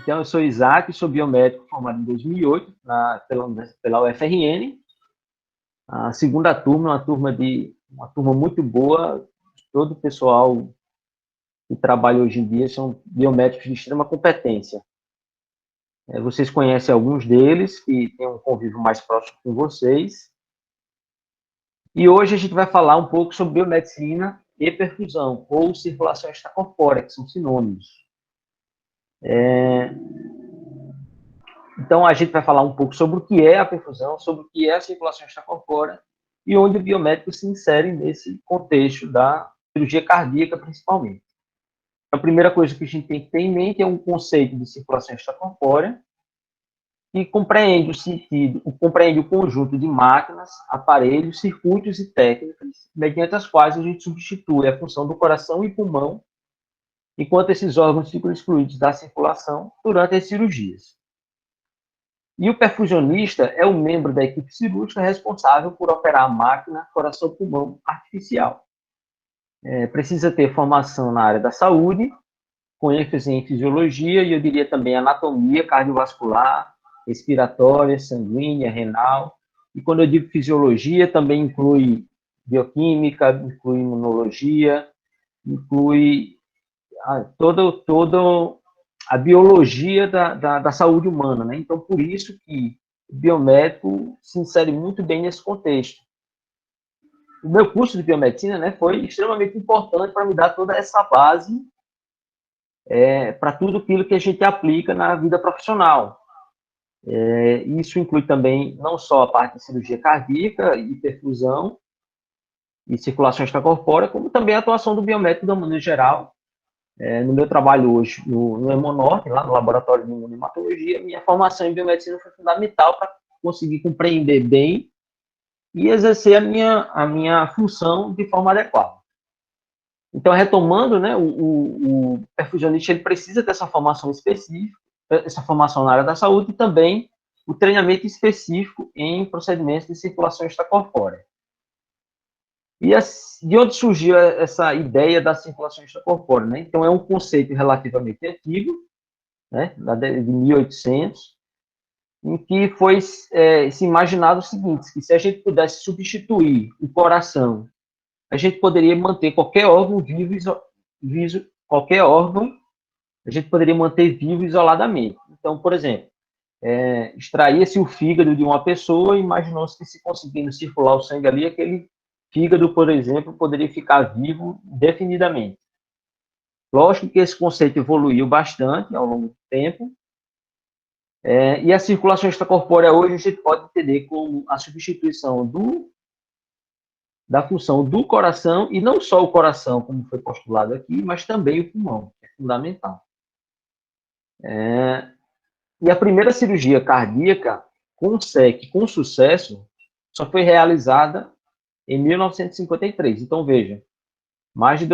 Então, eu sou Isaac, sou biomédico formado em 2008 pela UFRN. A segunda turma, uma turma muito boa. Todo o pessoal que trabalha hoje em dia são biomédicos de extrema competência. Vocês conhecem alguns deles, que têm um convívio mais próximo com vocês. E hoje a gente vai falar um pouco sobre biomedicina e perfusão, ou circulação extracorpórea, que são sinônimos. Então, a gente vai falar um pouco sobre o que é a perfusão, sobre o que é a circulação extracorpórea e onde o biomédico se insere nesse contexto da cirurgia cardíaca, principalmente. A primeira coisa que a gente tem que ter em mente é um conceito de circulação extracorpórea que compreende o conjunto de máquinas, aparelhos, circuitos e técnicas, mediante as quais a gente substitui a função do coração e pulmão, enquanto esses órgãos ficam excluídos da circulação durante as cirurgias. E o perfusionista é o membro da equipe cirúrgica responsável por operar a máquina coração-pulmão artificial. Precisa ter formação na área da saúde, com ênfase em fisiologia e eu diria também anatomia cardiovascular, respiratória, sanguínea, renal. E quando eu digo fisiologia, também inclui bioquímica, inclui imunologia, inclui todo a biologia da saúde humana, né? Então, por isso que o biomédico se insere muito bem nesse contexto. O meu curso de biomedicina, né, foi extremamente importante para me dar toda essa base para tudo aquilo que a gente aplica na vida profissional. Isso inclui também não só a parte de cirurgia cardíaca e perfusão e circulação extracorpórea, como também a atuação do biomédico de uma maneira geral. No meu trabalho hoje no Hemonorte, lá no laboratório de imunohematologia, minha formação em biomedicina foi fundamental para conseguir compreender bem e exercer a minha função de forma adequada. Então, retomando, né, o perfusionista ele precisa ter essa formação específica, essa formação na área da saúde e também o treinamento específico em procedimentos de circulação extracorpórea. E de onde surgiu essa ideia da circulação extracorpórea, né? Então, é um conceito relativamente antigo, né, de 1800, em que foi se imaginado o seguinte, que se a gente pudesse substituir o coração, a gente poderia manter qualquer órgão vivo, qualquer órgão, a gente poderia manter vivo isoladamente. Então, por exemplo, extraía-se o fígado de uma pessoa e imaginou-se que se conseguindo circular o sangue ali, aquele fígado, por exemplo, poderia ficar vivo indefinidamente. Lógico que esse conceito evoluiu bastante ao longo do tempo, e a circulação extracorpórea hoje a gente pode entender como a substituição da função do coração, e não só o coração, como foi postulado aqui, mas também o pulmão, que é fundamental. E a primeira cirurgia cardíaca com SEC, com sucesso, só foi realizada em 1953. Então, veja, mais de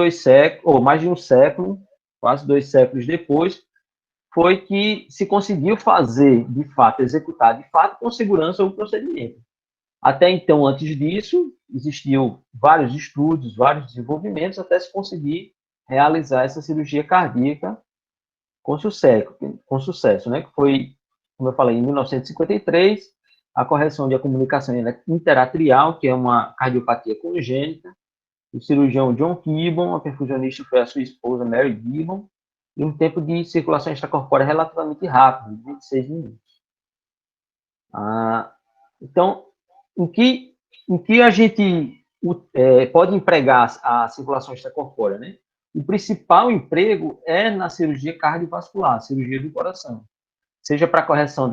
um século, quase 2 séculos depois, foi que se conseguiu fazer, de fato, executar, de fato, com segurança o procedimento. Até então, antes disso, existiam vários estudos, vários desenvolvimentos, até se conseguir realizar essa cirurgia cardíaca com sucesso, né? Que foi, como eu falei, em 1953, a correção de comunicação interatrial, que é uma cardiopatia congênita, o cirurgião John Gibbon, a perfusionista foi a sua esposa Mary Gibbon, e um tempo de circulação extracorpórea relativamente rápido, 26 minutos. Então, em que a gente pode empregar a circulação extracorpórea, né? O principal emprego é na cirurgia cardiovascular, cirurgia do coração, seja para correção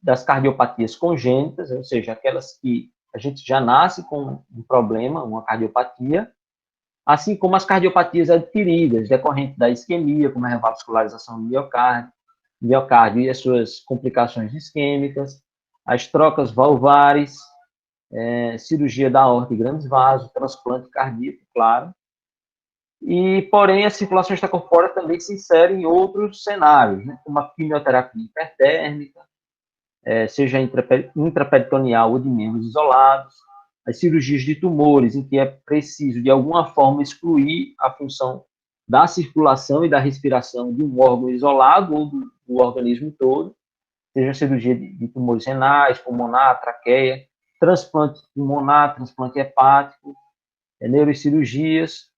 das cardiopatias congênitas, ou seja, aquelas que a gente já nasce com um problema, uma cardiopatia, assim como as cardiopatias adquiridas, decorrentes da isquemia, como a revascularização do miocárdio e as suas complicações isquêmicas, as trocas valvares, cirurgia da aorta e grandes vasos, transplante cardíaco, claro. E, porém, a circulação extracorpórea também se insere em outros cenários, né, como a quimioterapia hipertérmica, seja intraperitoneal ou de membros isolados, as cirurgias de tumores, em que é preciso, de alguma forma, excluir a função da circulação e da respiração de um órgão isolado ou do o organismo todo, seja cirurgia de tumores renais, pulmonar, traqueia, transplante pulmonar, transplante hepático, neurocirurgias,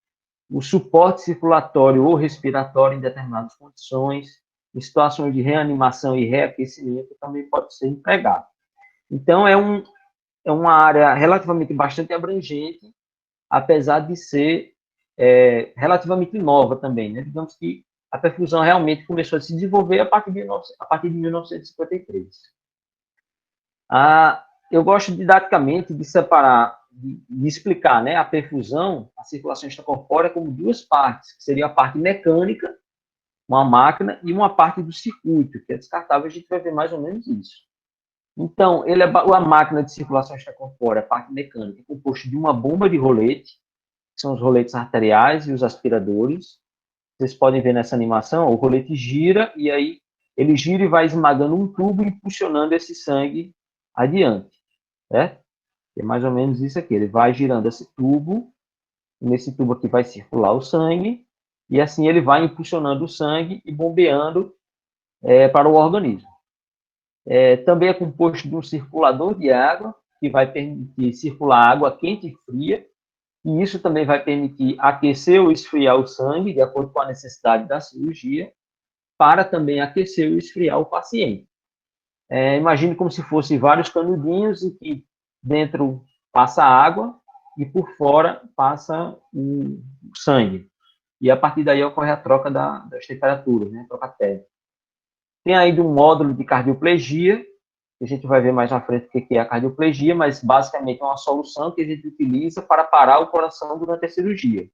o suporte circulatório ou respiratório em determinadas condições, em situações de reanimação e reaquecimento também pode ser empregado. Então, é uma área relativamente bastante abrangente, apesar de ser relativamente nova também, né? Digamos que a perfusão realmente começou a se desenvolver a partir de 1953. Eu gosto didaticamente de separar, de explicar, né, a perfusão, a circulação extracorpórea, como duas partes, que seria a parte mecânica, uma máquina, e uma parte do circuito, que é descartável, a gente vai ver mais ou menos isso. Então, a máquina de circulação extracorpórea, a parte mecânica, é composta de uma bomba de rolete, que são os roletes arteriais e os aspiradores. Vocês podem ver nessa animação, o rolete gira, e aí ele gira e vai esmagando um tubo e impulsionando esse sangue adiante, certo? É mais ou menos isso aqui, ele vai girando esse tubo, nesse tubo aqui vai circular o sangue, e assim ele vai impulsionando o sangue e bombeando para o organismo. Também é composto de um circulador de água, que vai permitir circular água quente e fria, e isso também vai permitir aquecer ou esfriar o sangue, de acordo com a necessidade da cirurgia, para também aquecer ou esfriar o paciente. Imagine como se fossem vários canudinhos e que dentro passa água e por fora passa o sangue. E a partir daí ocorre a troca das temperaturas, né? Troca térmica. Tem ainda um módulo de cardioplegia, que a gente vai ver mais na frente o que é a cardioplegia, mas basicamente é uma solução que a gente utiliza para parar o coração durante a cirurgia,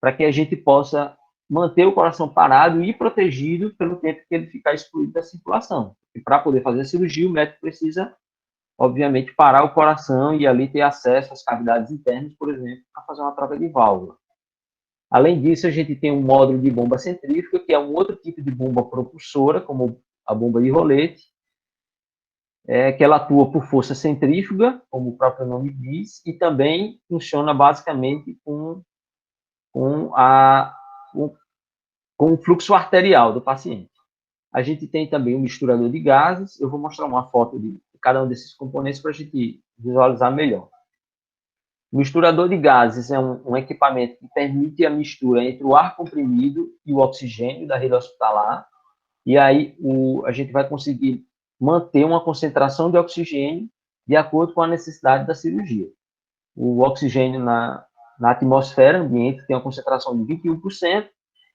para que a gente possa manter o coração parado e protegido pelo tempo que ele ficar excluído da circulação. E para poder fazer a cirurgia, o médico precisa, obviamente, parar o coração e ali ter acesso às cavidades internas, por exemplo, para fazer uma troca de válvula. Além disso, a gente tem um módulo de bomba centrífuga, que é um outro tipo de bomba propulsora, como a bomba de rolete, que ela atua por força centrífuga, como o próprio nome diz, e também funciona basicamente com o fluxo arterial do paciente. A gente tem também um misturador de gases. Eu vou mostrar uma foto de cada um desses componentes para a gente visualizar melhor. O misturador de gases é um equipamento que permite a mistura entre o ar comprimido e o oxigênio da rede hospitalar. E aí a gente vai conseguir manter uma concentração de oxigênio de acordo com a necessidade da cirurgia. O oxigênio na atmosfera ambiente tem uma concentração de 21%,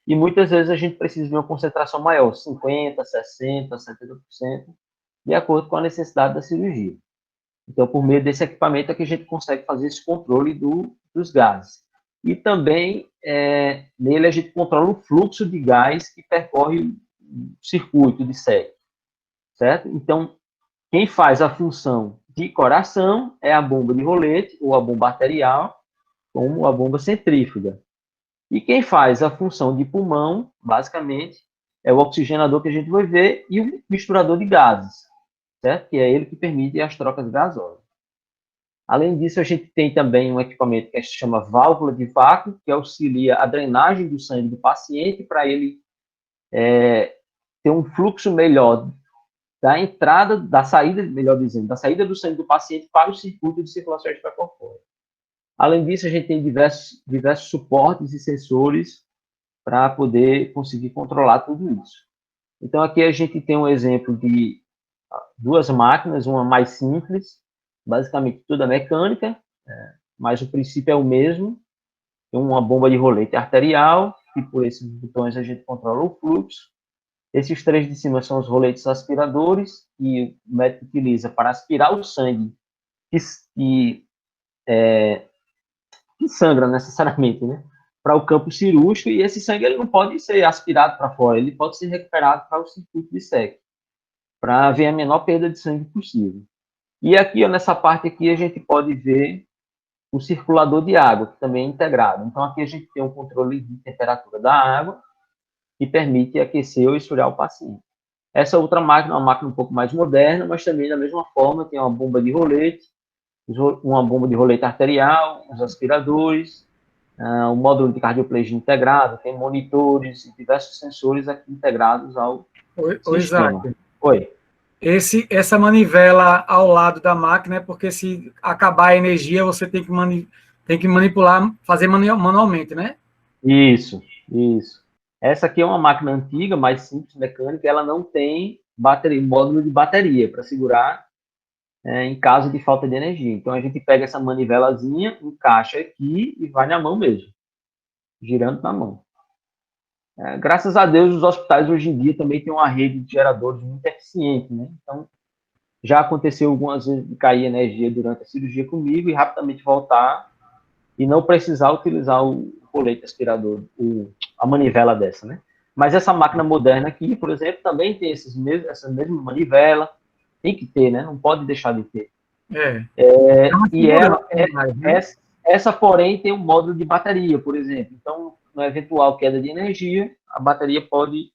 e muitas vezes a gente precisa de uma concentração maior, 50%, 60%, 70%, de acordo com a necessidade da cirurgia. Então, por meio desse equipamento é que a gente consegue fazer esse controle dos gases. E também, nele, a gente controla o fluxo de gás que percorre o circuito de SEC, certo? Então, quem faz a função de coração é a bomba de rolete, ou a bomba arterial, como a bomba centrífuga. E quem faz a função de pulmão, basicamente, é o oxigenador que a gente vai ver e o misturador de gases, certo? Que é ele que permite as trocas gasosas. Além disso, a gente tem também um equipamento que se chama válvula de vácuo, que auxilia a drenagem do sangue do paciente para ele ter um fluxo melhor da entrada, da saída, melhor dizendo, da saída do sangue do paciente para o circuito de circulação extracorpórea. Além disso, a gente tem diversos suportes e sensores para poder conseguir controlar tudo isso. Então, aqui a gente tem um exemplo de duas máquinas, uma mais simples, basicamente toda mecânica, mas o princípio é o mesmo. Tem uma bomba de rolete arterial, e por esses botões a gente controla o fluxo. Esses três de cima são os roletes aspiradores, que o médico utiliza para aspirar o sangue que sangra necessariamente, né, para o campo cirúrgico, e esse sangue ele não pode ser aspirado para fora, ele pode ser recuperado para o circuito de SEC, para haver a menor perda de sangue possível. E aqui, ó, nessa parte aqui, a gente pode ver o circulador de água, que também é integrado. Então, aqui a gente tem um controle de temperatura da água, que permite aquecer ou esfriar o paciente. Essa outra máquina é uma máquina um pouco mais moderna, mas também da mesma forma tem uma bomba de rolete, uma bomba de rolete arterial, os aspiradores, um módulo de cardioplegia integrado, tem monitores e diversos sensores aqui integrados ao O sistema. Isaac, Oi. essa manivela ao lado da máquina é porque se acabar a energia, você tem que manipular, fazer manualmente, né? Isso, isso. Essa aqui é uma máquina antiga, mais simples, mecânica, ela não tem bateria, módulo de bateria para segurar em caso de falta de energia. Então a gente pega essa manivelazinha, encaixa aqui e vai na mão mesmo, girando na mão. Graças a Deus, os hospitais hoje em dia também têm uma rede de geradores muito eficiente, né? Então já aconteceu algumas vezes de cair energia durante a cirurgia comigo e rapidamente voltar e não precisar utilizar o colete aspirador, a manivela dessa, né? Mas essa máquina moderna aqui, por exemplo, também tem essa mesma manivela, tem que ter, né? Não pode deixar de ter. É. E ela, Mais, né? essa, porém, tem um módulo de bateria, por exemplo. Então, na eventual queda de energia, a bateria pode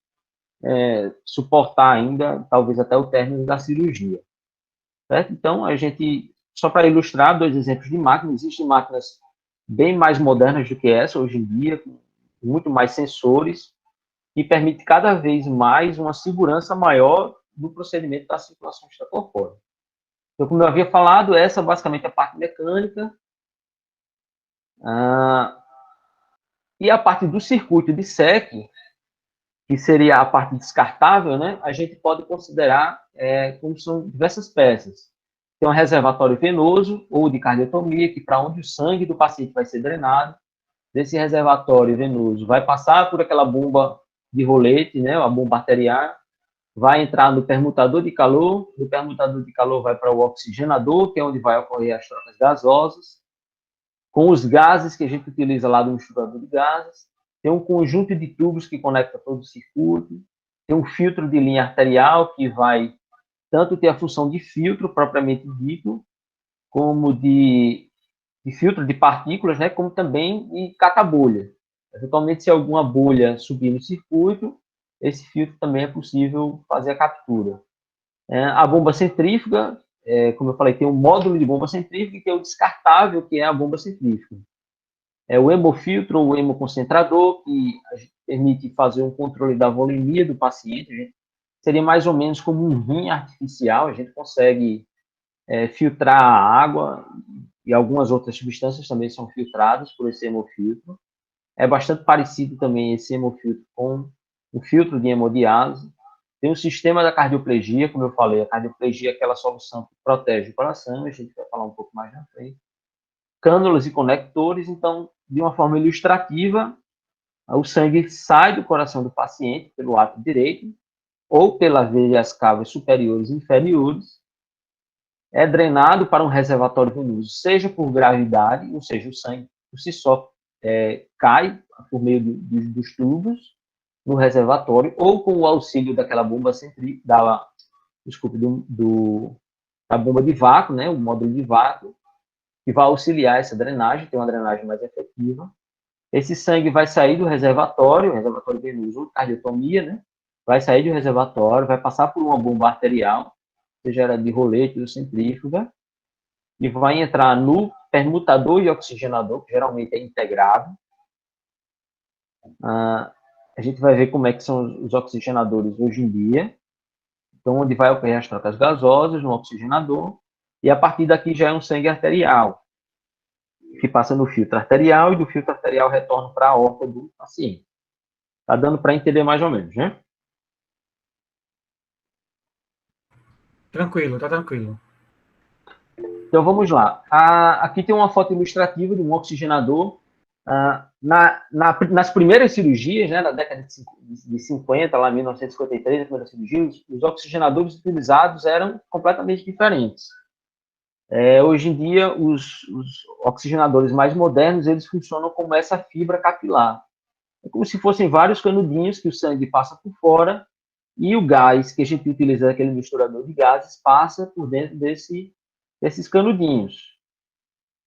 suportar ainda, talvez até o término da cirurgia. Certo? Então, a gente, só para ilustrar, dois exemplos de máquinas. Existem máquinas bem mais modernas do que essa hoje em dia, com muito mais sensores, e permite cada vez mais uma segurança maior do procedimento da circulação extracorpórea. Então, como eu havia falado, essa basicamente é a parte mecânica. E a parte do circuito de SEC, que seria a parte descartável, né, a gente pode considerar como são diversas peças. Tem um reservatório venoso ou de cardiotomia, que para onde o sangue do paciente vai ser drenado, desse reservatório venoso vai passar por aquela bomba de rolete, né, a bomba arterial, vai entrar no permutador de calor, do permutador de calor vai para o oxigenador, que é onde vai ocorrer as trocas gasosas, com os gases que a gente utiliza lá do misturador de gases, tem um conjunto de tubos que conecta todo o circuito, tem um filtro de linha arterial que vai tanto ter a função de filtro propriamente dito, como de filtro de partículas, né, como também de cata-bolha. Eventualmente, se alguma bolha subir no circuito, esse filtro também é possível fazer a captura. A bomba centrífuga, como eu falei, tem um módulo de bomba centrífuga, que é o descartável, que é a bomba centrífuga. O hemofiltro ou o hemoconcentrador, que permite fazer um controle da volemia do paciente. Seria mais ou menos como um rim artificial, a gente consegue filtrar a água e algumas outras substâncias também são filtradas por esse hemofiltro. É bastante parecido também esse hemofiltro com o filtro de hemodiálise. Tem o sistema da cardioplegia, como eu falei, a cardioplegia é aquela solução que protege o coração, a gente vai falar um pouco mais na frente. Cânulas e conectores, então, de uma forma ilustrativa, o sangue sai do coração do paciente pelo ato direito ou pelas veias cavas superiores e inferiores, é drenado para um reservatório venoso, seja por gravidade, ou seja, o sangue por si só cai por meio dos tubos no reservatório, ou com o auxílio daquela bomba da bomba de vácuo, né, o módulo de vácuo, que vai auxiliar essa drenagem, tem uma drenagem mais efetiva. Esse sangue vai sair do reservatório venoso ou cardiotomia, né, vai sair do reservatório, vai passar por uma bomba arterial, seja ela de rolete ou centrífuga, e vai entrar no permutador e oxigenador, que geralmente é integrado. A gente vai ver como é que são os oxigenadores hoje em dia. Então, onde vai ocorrer as trocas gasosas no oxigenador, e a partir daqui já é um sangue arterial, que passa no filtro arterial, e do filtro arterial retorna para a aorta do paciente. Tá dando para entender mais ou menos, né? Tranquilo, tá tranquilo. Então, vamos lá. Aqui tem uma foto ilustrativa de um oxigenador. Nas primeiras cirurgias, né, na década de 50, lá em 1953, a primeira cirurgia, os oxigenadores utilizados eram completamente diferentes. Hoje em dia, os oxigenadores mais modernos, eles funcionam como essa fibra capilar. É como se fossem vários canudinhos que o sangue passa por fora e o gás que a gente utiliza, aquele misturador de gases, passa por dentro desses canudinhos.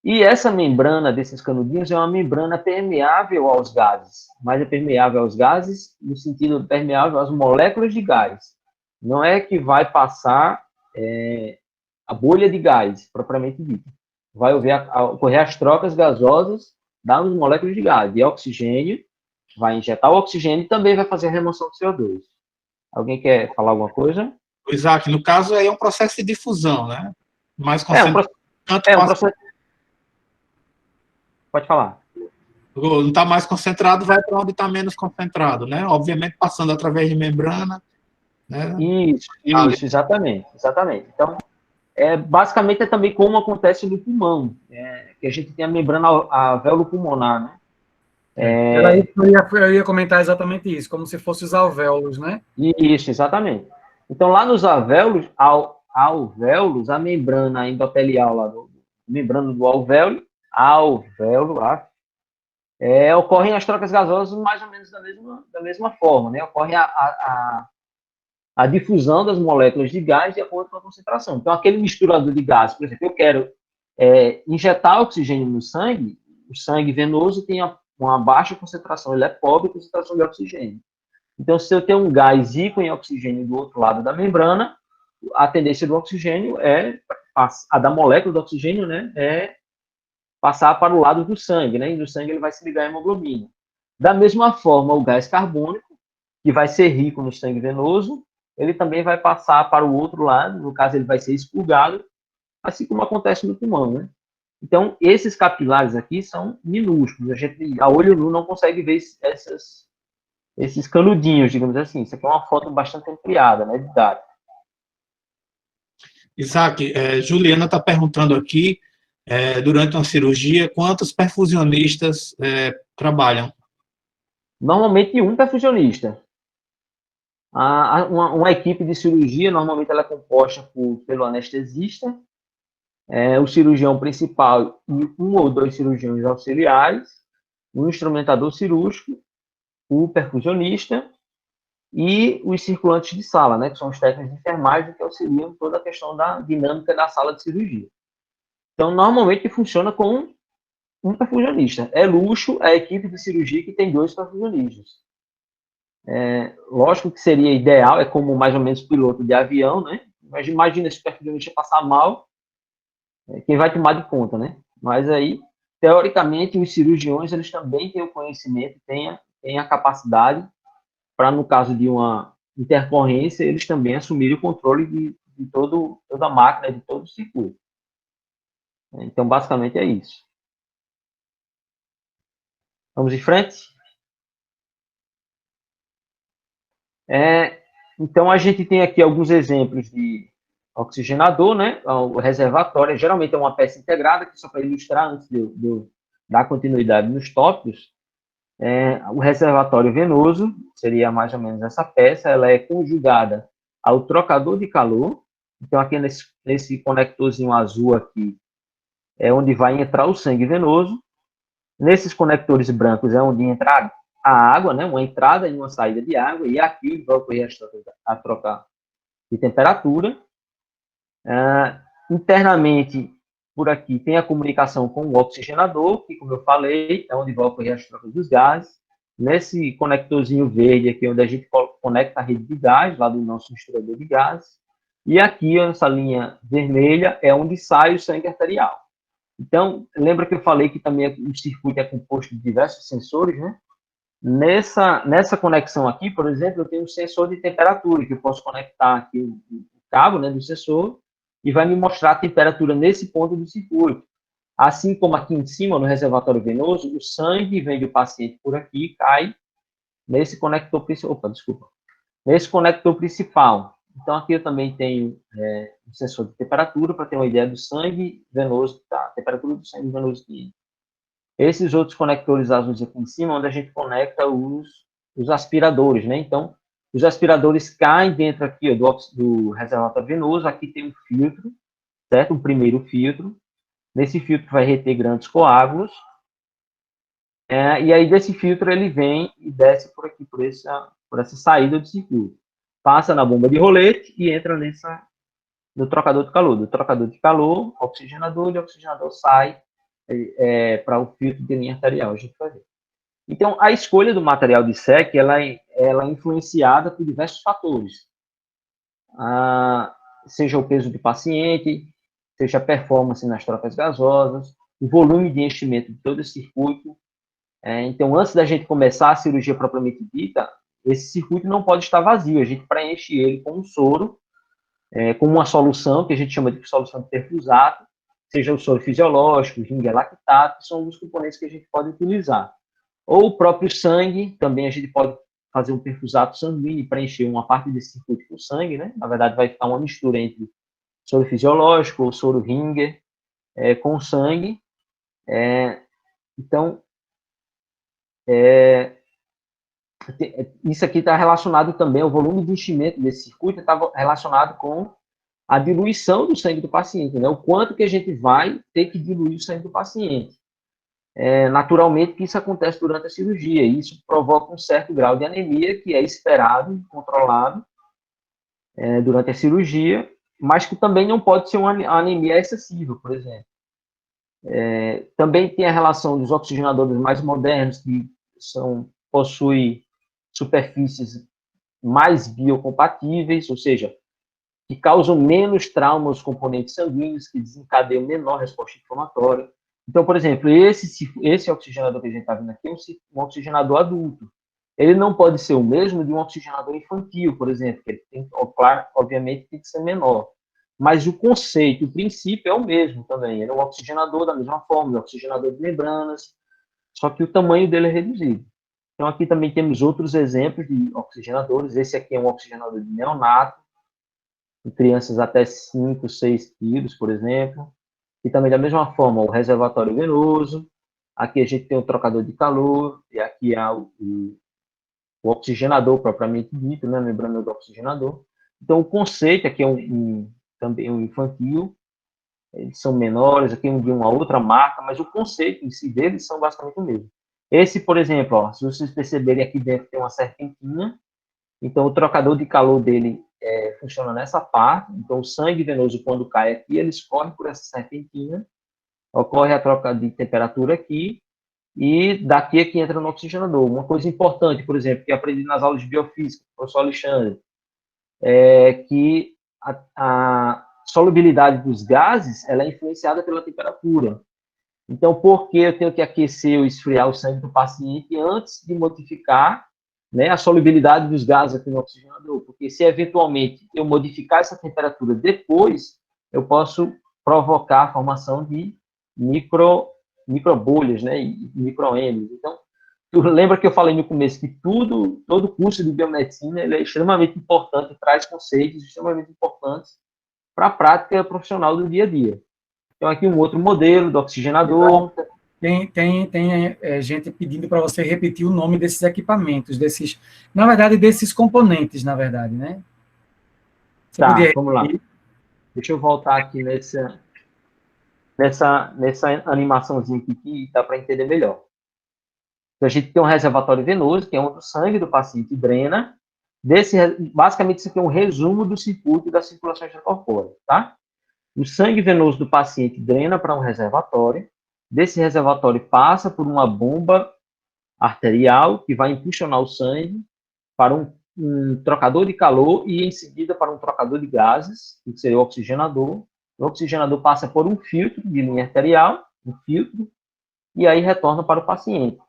E essa membrana desses canudinhos é uma membrana permeável aos gases, mas é permeável aos gases no sentido permeável às moléculas de gás. Não é que vai passar a bolha de gás, propriamente dita. Vai ocorrer as trocas gasosas das moléculas de gás, de oxigênio, vai injetar o oxigênio e também vai fazer a remoção do CO2. Alguém quer falar alguma coisa? Isaac, no caso, aí é um processo de difusão, né? Mais É um, concentrado. Tanto um passa, processo. Pode falar. não está mais concentrado, vai para onde está menos concentrado, né? Obviamente, passando através de membrana, né? Isso, exatamente, exatamente. Então, basicamente é também como acontece no pulmão, que a gente tem a membrana alveolo-pulmonar, né? Era isso que eu ia comentar exatamente isso, como se fossem os alvéolos, né? Isso, exatamente. Então, lá nos alvéolos, a membrana endotelial, lá membrana do alvéolo, ocorrem as trocas gasosas mais ou menos da mesma forma, né? Ocorre a difusão das moléculas de gás de acordo com a concentração. Então, aquele misturador de gás, por exemplo, eu quero injetar oxigênio no sangue, o sangue venoso tem uma baixa concentração, ele é pobre em concentração de oxigênio. Então, se eu tenho um gás rico em oxigênio do outro lado da membrana, a tendência do oxigênio a da molécula do oxigênio, né, é passar para o lado do sangue, né, e do sangue ele vai se ligar à hemoglobina. Da mesma forma, o gás carbônico, que vai ser rico no sangue venoso, ele também vai passar para o outro lado, no caso ele vai ser expurgado, assim como acontece no pulmão, né? Então, esses capilares aqui são minúsculos, a gente, a olho nu, não consegue ver esses canudinhos, digamos assim. Isso aqui é uma foto bastante ampliada, né, de dados. Isaac, Juliana está perguntando aqui, durante uma cirurgia, quantos perfusionistas trabalham? Normalmente, um perfusionista. Uma equipe de cirurgia, normalmente ela é composta pelo anestesista, o cirurgião principal e um ou dois cirurgiões auxiliares, o instrumentador cirúrgico, o perfusionista e os circulantes de sala, né, que são os técnicos de enfermagem que auxiliam toda a questão da dinâmica da sala de cirurgia. Então, normalmente funciona com um perfusionista. É luxo a equipe de cirurgia que tem 2 perfusionistas. Lógico que seria ideal, é como mais ou menos piloto de avião, né? Mas imagina se o perfusionista passar mal, quem vai tomar de conta, né? Mas aí, teoricamente, os cirurgiões, eles também têm o conhecimento, têm a capacidade para, no caso de uma intercorrência, eles também assumirem o controle de toda a máquina, de todo o circuito. Então, basicamente é isso. Vamos em frente? Então, a gente tem aqui alguns exemplos de oxigenador, né? O reservatório, geralmente é uma peça integrada, que só para ilustrar, antes de eu dar continuidade nos tópicos, o reservatório venoso seria mais ou menos essa peça, ela é conjugada ao trocador de calor. Então, aqui nesse conectorzinho azul aqui, é onde vai entrar o sangue venoso. Nesses conectores brancos é onde entra a água, né? Uma entrada e uma saída de água, e aqui vai ocorrer a troca de temperatura. Internamente, por aqui, tem a comunicação com o oxigenador, que, como eu falei, é onde vai ocorrer as trocas dos gases. Nesse conectorzinho verde aqui, onde a gente conecta a rede de gás, lá do nosso misturador de gases. E aqui, essa linha vermelha, é onde sai o sangue arterial. Então, lembra que eu falei que também o circuito é composto de diversos sensores, né? Nessa conexão aqui, por exemplo, eu tenho um sensor de temperatura, que eu posso conectar aqui o cabo, né, do sensor, e vai me mostrar a temperatura nesse ponto do circuito. Assim como aqui em cima, no reservatório venoso, o sangue vem do paciente por aqui, cai nesse conector principal. Opa, desculpa. Nesse conector principal. Então, aqui eu também tenho um sensor de temperatura para ter uma ideia do sangue venoso, da temperatura do sangue venoso que entra. Esses outros conectores azuis aqui em cima, onde a gente conecta os aspiradores, né? Então, os aspiradores caem dentro aqui do reservatório venoso, aqui tem um filtro, certo? Um primeiro filtro. Nesse filtro vai reter grandes coágulos. E aí, desse filtro, ele vem e desce por aqui, por essa saída do circuito. Passa na bomba de rolete e entra no trocador de calor. Do trocador de calor, oxigenador, e o oxigenador sai para o filtro de linha arterial, a gente vai ver. Então, a escolha do material de SEC, ela é influenciada por diversos fatores. Seja o peso do paciente, seja a performance nas trocas gasosas, o volume de enchimento de todo esse circuito. Então, antes da gente começar a cirurgia propriamente dita, esse circuito não pode estar vazio, a gente preenche ele com um soro, com uma solução, que a gente chama de solução de perfusato, seja o soro fisiológico, ringue lactato, que são os componentes que a gente pode utilizar. Ou o próprio sangue, também a gente pode fazer um perfusato sanguíneo e preencher uma parte desse circuito com sangue, né? Na verdade, vai ficar uma mistura entre soro fisiológico ou soro Ringer com sangue. Então, isso aqui está relacionado também, o volume de enchimento desse circuito está relacionado com a diluição do sangue do paciente, né? O quanto que a gente vai ter que diluir o sangue do paciente. Naturalmente que isso acontece durante a cirurgia, e isso provoca um certo grau de anemia, que é esperado, controlado durante a cirurgia, mas que também não pode ser uma anemia excessiva, por exemplo. Também tem a relação dos oxigenadores mais modernos, que possuem superfícies mais biocompatíveis, ou seja, que causam menos trauma aos componentes sanguíneos, que desencadeiam menor resposta inflamatória. Então, por exemplo, esse oxigenador que a gente está vendo aqui é um oxigenador adulto. Ele não pode ser o mesmo de um oxigenador infantil, por exemplo, que ele tem, claro, obviamente tem que ser menor. Mas o conceito, o princípio é o mesmo também. Ele é um oxigenador da mesma forma, um oxigenador de membranas, só que o tamanho dele é reduzido. Então, aqui também temos outros exemplos de oxigenadores. Esse aqui é um oxigenador de neonato, em crianças até 5, 6 quilos, por exemplo. E também, da mesma forma, o reservatório venoso. Aqui a gente tem o trocador de calor, e aqui há o oxigenador propriamente dito, né, a membrana do oxigenador. Então, o conceito aqui é também um infantil, eles são menores, aqui de uma outra marca, mas o conceito em si deles são basicamente o mesmo. Esse, por exemplo, ó, se vocês perceberem, aqui dentro tem uma serpentina, então o trocador de calor dele funciona nessa parte, então o sangue venoso, quando cai aqui, ele escorre por essa serpentina, ocorre a troca de temperatura aqui, e daqui é que entra no oxigenador. Uma coisa importante, por exemplo, que eu aprendi nas aulas de biofísica, com o professor Alexandre, é que a solubilidade dos gases ela é influenciada pela temperatura. Então, por que eu tenho que aquecer ou esfriar o sangue do paciente antes de modificar, né, a solubilidade dos gases aqui no oxigenador? Porque se eventualmente eu modificar essa temperatura depois, eu posso provocar a formação de microbolhas, né, e microêmbolos. Então, tu lembra que eu falei no começo que todo curso de biomedicina ele é extremamente importante, traz conceitos extremamente importantes para a prática profissional do dia a dia. Então, aqui um outro modelo do oxigenador. Tem gente pedindo para você repetir o nome desses equipamentos, na verdade, desses componentes, na verdade, né? Você tá, vamos lá. Deixa eu voltar aqui nessa animaçãozinha aqui que dá para entender melhor. Então, a gente tem um reservatório venoso, que é onde o sangue do paciente drena. Basicamente, isso aqui é um resumo do circuito da circulação extracorpórea, tá? O sangue venoso do paciente drena para um reservatório. Desse reservatório passa por uma bomba arterial que vai impulsionar o sangue para um trocador de calor e, em seguida, para um trocador de gases, que seria o oxigenador. O oxigenador passa por um filtro de linha arterial, e aí retorna para o paciente.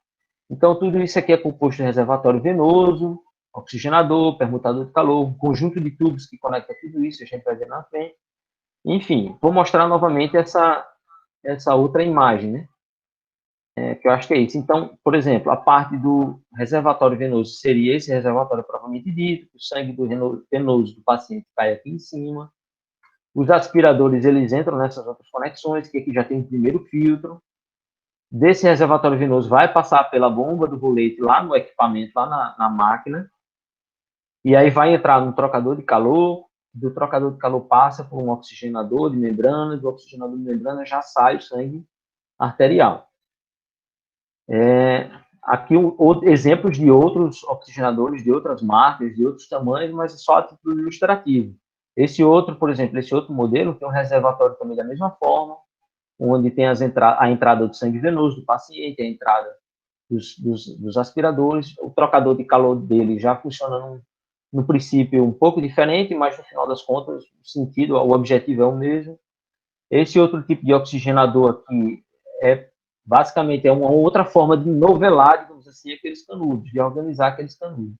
Então, tudo isso aqui é composto de reservatório venoso, oxigenador, permutador de calor, um conjunto de tubos que conecta tudo isso, a gente vai ver na frente. Enfim, vou mostrar novamente essa outra imagem, né? Que eu acho que é isso. Então, por exemplo, a parte do reservatório venoso seria esse reservatório propriamente dito, o sangue venoso do paciente cai aqui em cima. Os aspiradores, eles entram nessas outras conexões, que aqui já tem o primeiro filtro. Desse reservatório venoso vai passar pela bomba do rolete lá no equipamento, lá na máquina, e aí vai entrar no trocador de calor. Do trocador de calor passa por um oxigenador de membrana, do oxigenador de membrana já sai o sangue arterial. Aqui exemplos de outros oxigenadores, de outras marcas, de outros tamanhos, mas só a título ilustrativo. Esse outro, por exemplo, esse outro modelo tem um reservatório também da mesma forma, onde tem a entrada do sangue venoso do paciente, a entrada dos aspiradores, o trocador de calor dele já funciona no princípio um pouco diferente, mas no final das contas o objetivo é o mesmo. Esse outro tipo de oxigenador aqui basicamente é uma outra forma de novelar, digamos assim, aqueles canudos, de organizar aqueles canudos.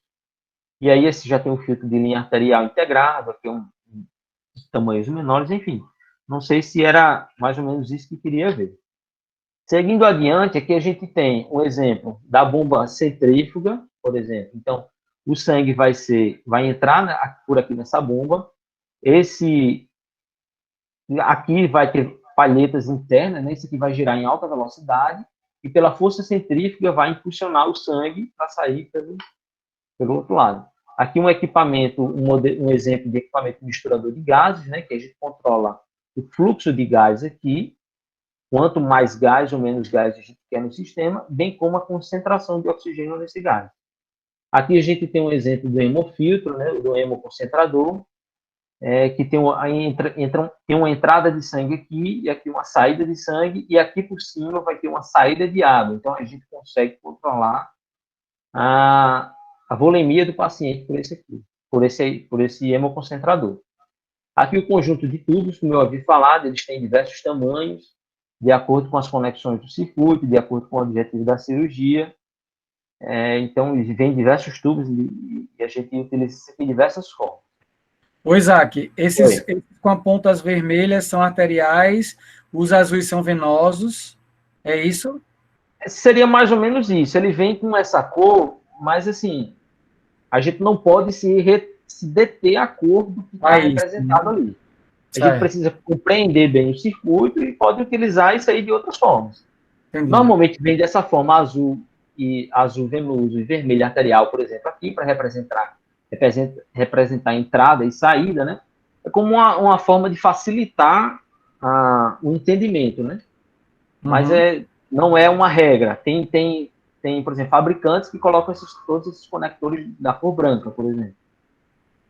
E aí esse já tem um filtro de linha arterial integrado, que é de tamanhos menores, enfim. Não sei se era mais ou menos isso que queria ver. Seguindo adiante, aqui a gente tem um exemplo da bomba centrífuga, por exemplo. Então, o sangue vai entrar por aqui nessa bomba. Aqui vai ter palhetas internas, né? Esse aqui vai girar em alta velocidade e pela força centrífuga vai impulsionar o sangue para sair pelo outro lado. Aqui um equipamento, um exemplo de equipamento misturador de gases, né? Que a gente controla o fluxo de gás aqui. Quanto mais gás ou menos gás a gente quer no sistema, bem como a concentração de oxigênio nesse gás. Aqui a gente tem um exemplo do hemofiltro, né, do hemoconcentrador, que tem uma entrada de sangue aqui, e aqui uma saída de sangue, e aqui por cima vai ter uma saída de água. Então, a gente consegue controlar a volemia do paciente por esse hemoconcentrador. Aqui o conjunto de tubos, como eu havia falado, eles têm diversos tamanhos, de acordo com as conexões do circuito, de acordo com o objetivo da cirurgia. Então, vem diversos tubos e a gente utiliza isso aqui de diversas formas. O Isaac, esses com as pontas vermelhas são arteriais, os azuis são venosos, é isso? Seria mais ou menos isso. Ele vem com essa cor, mas assim, a gente não pode se deter a cor do que está representado ali. A gente precisa compreender bem o circuito e pode utilizar isso aí de outras formas. Entendi. Normalmente vem dessa forma azul venoso e vermelho arterial, por exemplo, aqui para representar a entrada e saída, né? É como uma forma de facilitar o entendimento, né? Uhum. Mas não é uma regra. Tem, por exemplo, fabricantes que colocam todos esses conectores da cor branca, por exemplo.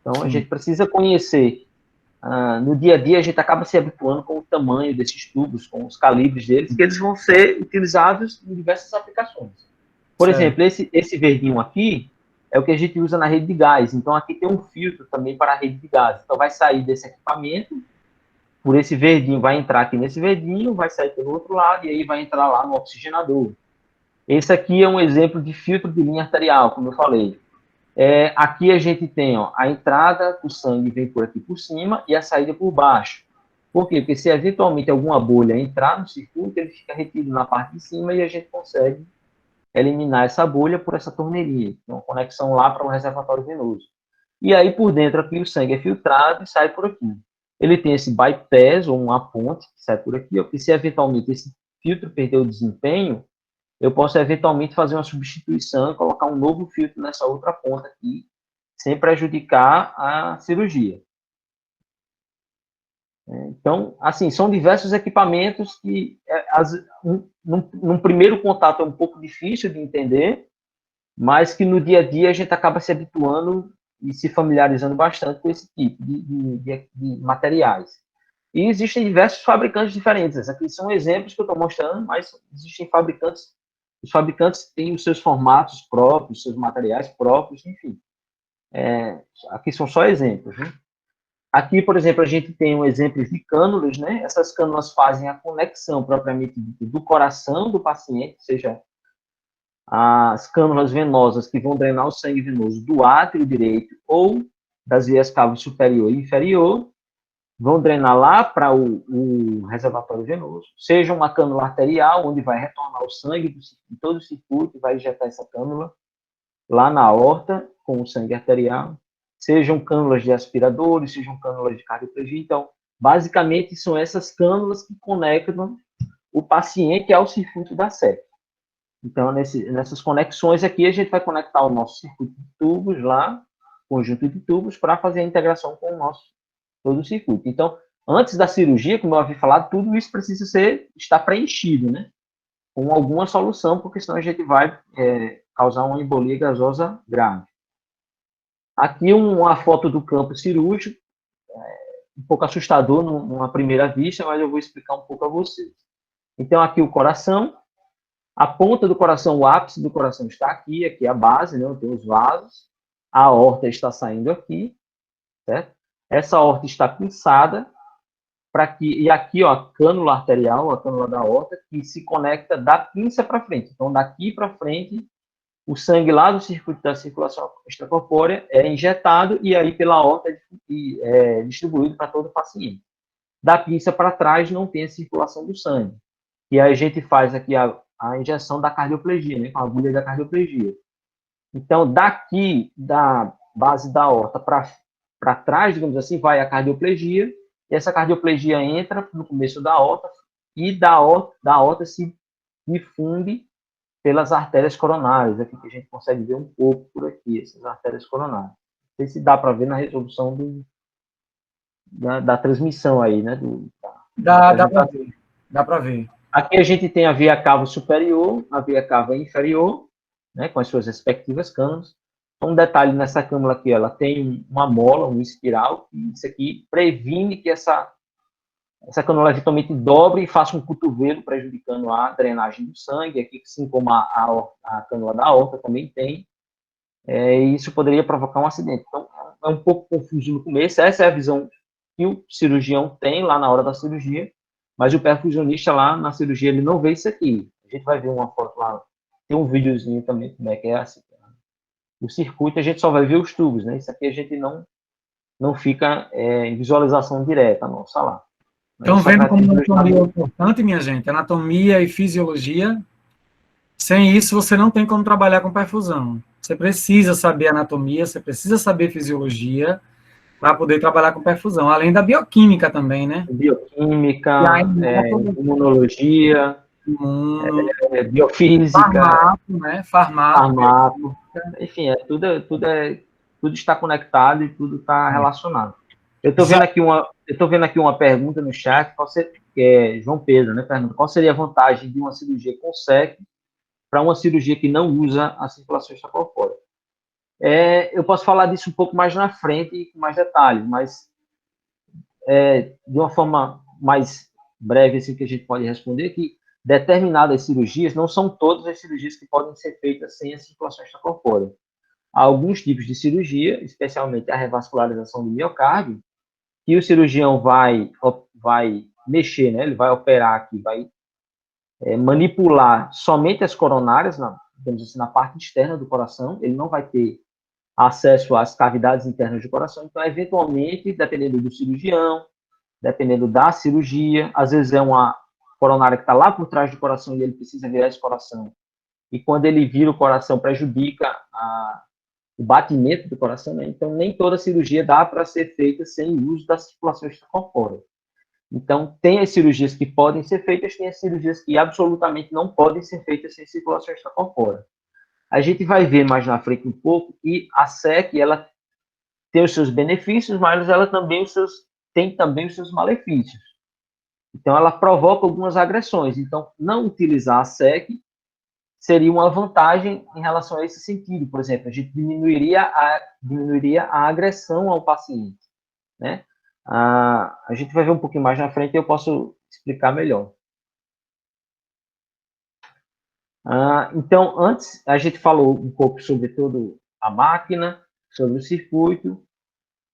Então, a gente precisa conhecer. No dia a dia, a gente acaba se habituando com o tamanho desses tubos, com os calibres deles, que eles vão ser utilizados em diversas aplicações. Por exemplo, esse verdinho aqui é o que a gente usa na rede de gás. Então, aqui tem um filtro também para a rede de gás. Então, vai sair desse equipamento, por esse verdinho, vai entrar aqui nesse verdinho, vai sair pelo outro lado, e aí vai entrar lá no oxigenador. Esse aqui é um exemplo de filtro de linha arterial, como eu falei. Aqui a gente tem a entrada, o sangue vem por aqui por cima e a saída por baixo. Por quê? Porque se eventualmente alguma bolha entrar no circuito, ele fica retido na parte de cima e a gente consegue eliminar essa bolha por essa torneirinha. Tem uma conexão lá para um reservatório venoso. E aí por dentro aqui o sangue é filtrado e sai por aqui. Ele tem esse bypass, ou uma ponte, que sai por aqui, porque se eventualmente esse filtro perder o desempenho, eu posso eventualmente fazer uma substituição e colocar um novo filtro nessa outra ponta aqui, sem prejudicar a cirurgia. Então, assim, são diversos equipamentos que, num primeiro contato, é um pouco difícil de entender, mas que no dia a dia a gente acaba se habituando e se familiarizando bastante com esse tipo de materiais. E existem diversos fabricantes diferentes. Esses aqui são exemplos que eu estou mostrando, mas existem fabricantes. Os fabricantes têm os seus formatos próprios, seus materiais próprios, enfim. Aqui são só exemplos, né? Aqui, por exemplo, a gente tem um exemplo de cânulas, né? Essas cânulas fazem a conexão propriamente do coração do paciente, ou seja, as cânulas venosas que vão drenar o sangue venoso do átrio direito ou das veias cava superior e inferior, vão drenar lá para o reservatório venoso, seja uma cânula arterial, onde vai retornar o sangue de todo o circuito e vai injetar essa cânula lá na aorta com o sangue arterial, sejam cânulas de aspiradores, sejam cânulas de cardioplegia. Então, basicamente, são essas cânulas que conectam o paciente ao circuito da sepse. Então, nessas conexões aqui, a gente vai conectar o nosso circuito de tubos lá, conjunto de tubos, para fazer a integração com todo o circuito. Então, antes da cirurgia, como eu havia falado, tudo isso precisa estar preenchido, né? Com alguma solução, porque senão a gente vai causar uma embolia gasosa grave. Aqui uma foto do campo cirúrgico, um pouco assustador numa primeira vista, mas eu vou explicar um pouco a vocês. Então, aqui o coração, a ponta do coração, o ápice do coração está aqui é a base, né? Tem os vasos, a aorta está saindo aqui, certo? Essa aorta está pinçada, e aqui, ó, a cânula arterial, a cânula da aorta, que se conecta da pinça para frente. Então, daqui para frente, o sangue lá do circuito da circulação extracorpórea é injetado e aí pela aorta é distribuído para todo o paciente. Da pinça para trás não tem a circulação do sangue. E aí a gente faz aqui a injeção da cardioplegia, né, com a agulha da cardioplegia. Então, daqui da base da aorta para trás, digamos assim, vai a cardioplegia, e essa cardioplegia entra no começo da aorta, e da aorta se difunde pelas artérias coronárias, aqui que a gente consegue ver um pouco por aqui, essas artérias coronárias. Não sei se dá para ver na resolução da transmissão aí, né? Dá para ver. Aqui a gente tem a via cava superior, a via cava inferior, né, com as suas respectivas cânulas. Um detalhe nessa câmara aqui, ela tem uma mola, um espiral, e isso aqui previne que essa cânula eventualmente dobre e faça um cotovelo, prejudicando a drenagem do sangue, aqui, assim como a cânula da aorta também tem, e isso poderia provocar um acidente. Então, é um pouco confuso no começo, essa é a visão que o cirurgião tem lá na hora da cirurgia, mas o perfusionista lá na cirurgia, ele não vê isso aqui. A gente vai ver uma foto lá, tem um videozinho também, como é que é assim, o circuito, a gente só vai ver os tubos, né? Isso aqui a gente não fica em visualização direta, nossa lá. Estão vendo como anatomia é importante, minha gente? Anatomia e fisiologia. Sem isso, você não tem como trabalhar com perfusão. Você precisa saber anatomia, você precisa saber fisiologia para poder trabalhar com perfusão, além da bioquímica também, né? Bioquímica, imunologia, biofísica, farmaco, né? Farmaco. Enfim, tudo está conectado e tudo está relacionado. Eu estou vendo aqui uma pergunta no chat, que é João Pedro, né? Pergunta, qual seria a vantagem de uma cirurgia com SEC para uma cirurgia que não usa a circulação extracorpórea? Eu posso falar disso um pouco mais na frente e com mais detalhes, mas de uma forma mais breve, assim, que a gente pode responder, que determinadas cirurgias, não são todas as cirurgias que podem ser feitas sem a circulação extracorpórea. Há alguns tipos de cirurgia, especialmente a revascularização do miocárdio, que o cirurgião vai mexer, né? Ele vai operar aqui, vai manipular somente as coronárias, digamos assim, na parte externa do coração, ele não vai ter acesso às cavidades internas do coração, então, eventualmente, dependendo do cirurgião, dependendo da cirurgia, às vezes é uma coronária que está lá por trás do coração e ele precisa virar esse coração, e quando ele vira o coração, prejudica o batimento do coração, né? Então, nem toda cirurgia dá para ser feita sem o uso da circulação extracorpórea. Então, tem as cirurgias que podem ser feitas, tem as cirurgias que absolutamente não podem ser feitas sem circulação extracorpórea. A gente vai ver mais na frente um pouco que a SEC, ela tem os seus benefícios, mas ela tem também os seus malefícios. Então, ela provoca algumas agressões. Então, não utilizar a SEC seria uma vantagem em relação a esse sentido. Por exemplo, a gente diminuiria a agressão ao paciente, né? A gente vai ver um pouquinho mais na frente e eu posso explicar melhor. Então, antes, a gente falou um pouco sobre toda a máquina, sobre o circuito,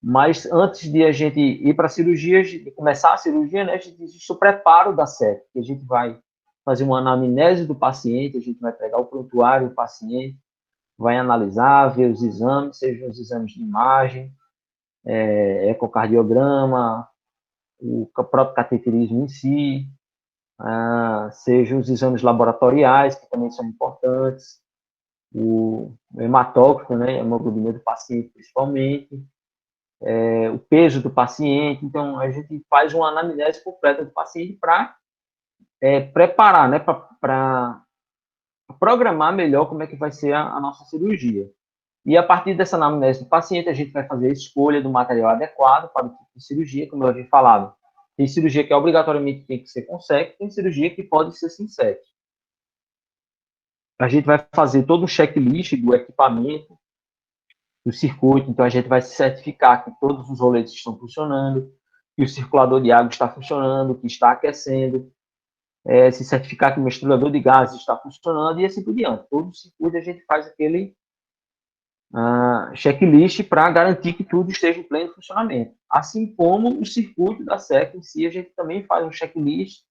mas antes de a gente ir para a cirurgia, de começar a cirurgia, né, a gente existe o preparo da SEC, que a gente vai fazer uma anamnese do paciente, a gente vai pegar o prontuário do paciente, vai analisar, ver os exames, sejam os exames de imagem, ecocardiograma, o próprio cateterismo em si, sejam os exames laboratoriais, que também são importantes, o hematócrito, né, a hemoglobina do paciente principalmente, o peso do paciente. Então, a gente faz uma anamnese completa do paciente para preparar, né, para programar melhor como é que vai ser a nossa cirurgia. E a partir dessa anamnese do paciente, a gente vai fazer a escolha do material adequado para o tipo de cirurgia, como eu havia falado. Tem cirurgia que obrigatoriamente tem que ser com SEC, tem cirurgia que pode ser sem SEC. A gente vai fazer todo um checklist do equipamento, do circuito, então a gente vai certificar que todos os roletes estão funcionando, que o circulador de água está funcionando, que está aquecendo, se certificar que o misturador de gases está funcionando e assim por diante. Todo o circuito a gente faz aquele checklist para garantir que tudo esteja em pleno funcionamento. Assim como o circuito da SEC em si, a gente também faz um checklist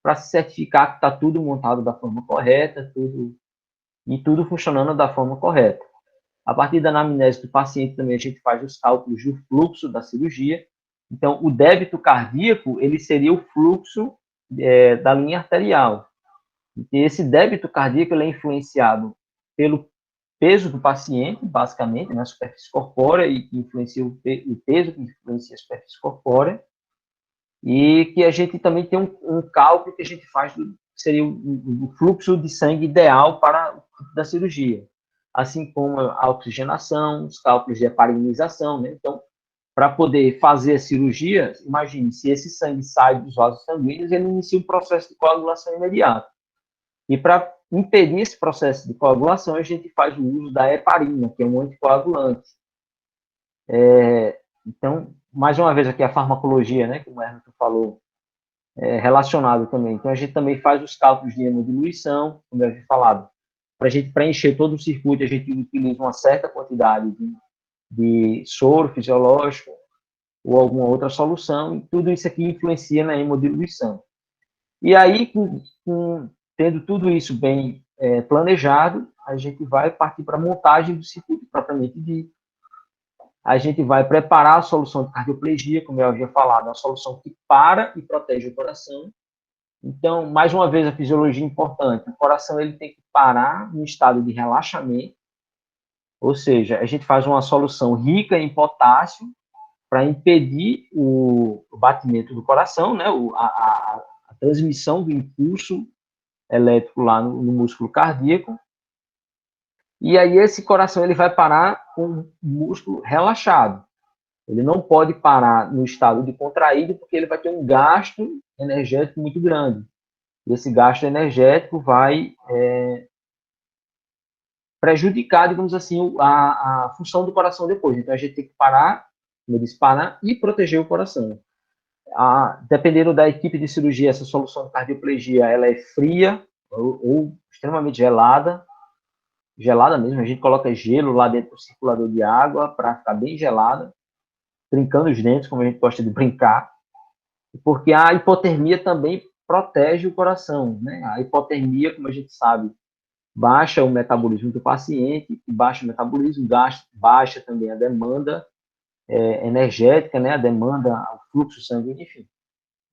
para se certificar que está tudo montado da forma correta, tudo e tudo funcionando da forma correta. A partir da anamnese do paciente também a gente faz os cálculos do fluxo da cirurgia. Então, o débito cardíaco, ele seria o fluxo da linha arterial. E esse débito cardíaco ele é influenciado pelo peso do paciente, basicamente, na superfície corpórea, e que influencia o peso, que influencia a superfície corpórea, e que a gente também tem um cálculo que a gente faz, seria o fluxo de sangue ideal para o tipo da cirurgia, assim como a oxigenação, os cálculos de heparinização, né? Então, para poder fazer a cirurgia, imagine, se esse sangue sai dos vasos sanguíneos, ele inicia um processo de coagulação imediato. E para impedir esse processo de coagulação, a gente faz o uso da heparina, que é um anticoagulante. Então, mais uma vez aqui a farmacologia, né, que o Hermeto falou, relacionado também. Então, a gente também faz os cálculos de hemodiluição, como eu havia falado. Para a gente preencher todo o circuito, a gente utiliza uma certa quantidade de soro fisiológico ou alguma outra solução, e tudo isso aqui influencia na hemodiluição. E aí, tendo tudo isso bem planejado, a gente vai partir para a montagem do circuito propriamente dito. A gente vai preparar a solução de cardioplegia, como eu havia falado, uma solução que para e protege o coração. Então, mais uma vez, a fisiologia é importante. O coração ele tem que parar em estado de relaxamento, ou seja, a gente faz uma solução rica em potássio para impedir o batimento do coração, né, a transmissão do impulso elétrico lá no músculo cardíaco. E aí esse coração ele vai parar com o músculo relaxado. Ele não pode parar no estado de contraído, porque ele vai ter um gasto energético muito grande. E esse gasto energético vai prejudicar, digamos assim, a função do coração depois. Então, a gente tem que parar, como eu disse, parar e proteger o coração. Dependendo da equipe de cirurgia, essa solução de cardioplegia, ela é fria ou extremamente gelada mesmo. A gente coloca gelo lá dentro do circulador de água para ficar bem gelada, trincando os dentes, como a gente gosta de brincar, porque a hipotermia também protege o coração, né? A hipotermia, como a gente sabe, baixa o metabolismo do paciente, baixa o metabolismo, baixa também a demanda energética, né? A demanda, o fluxo sanguíneo, enfim.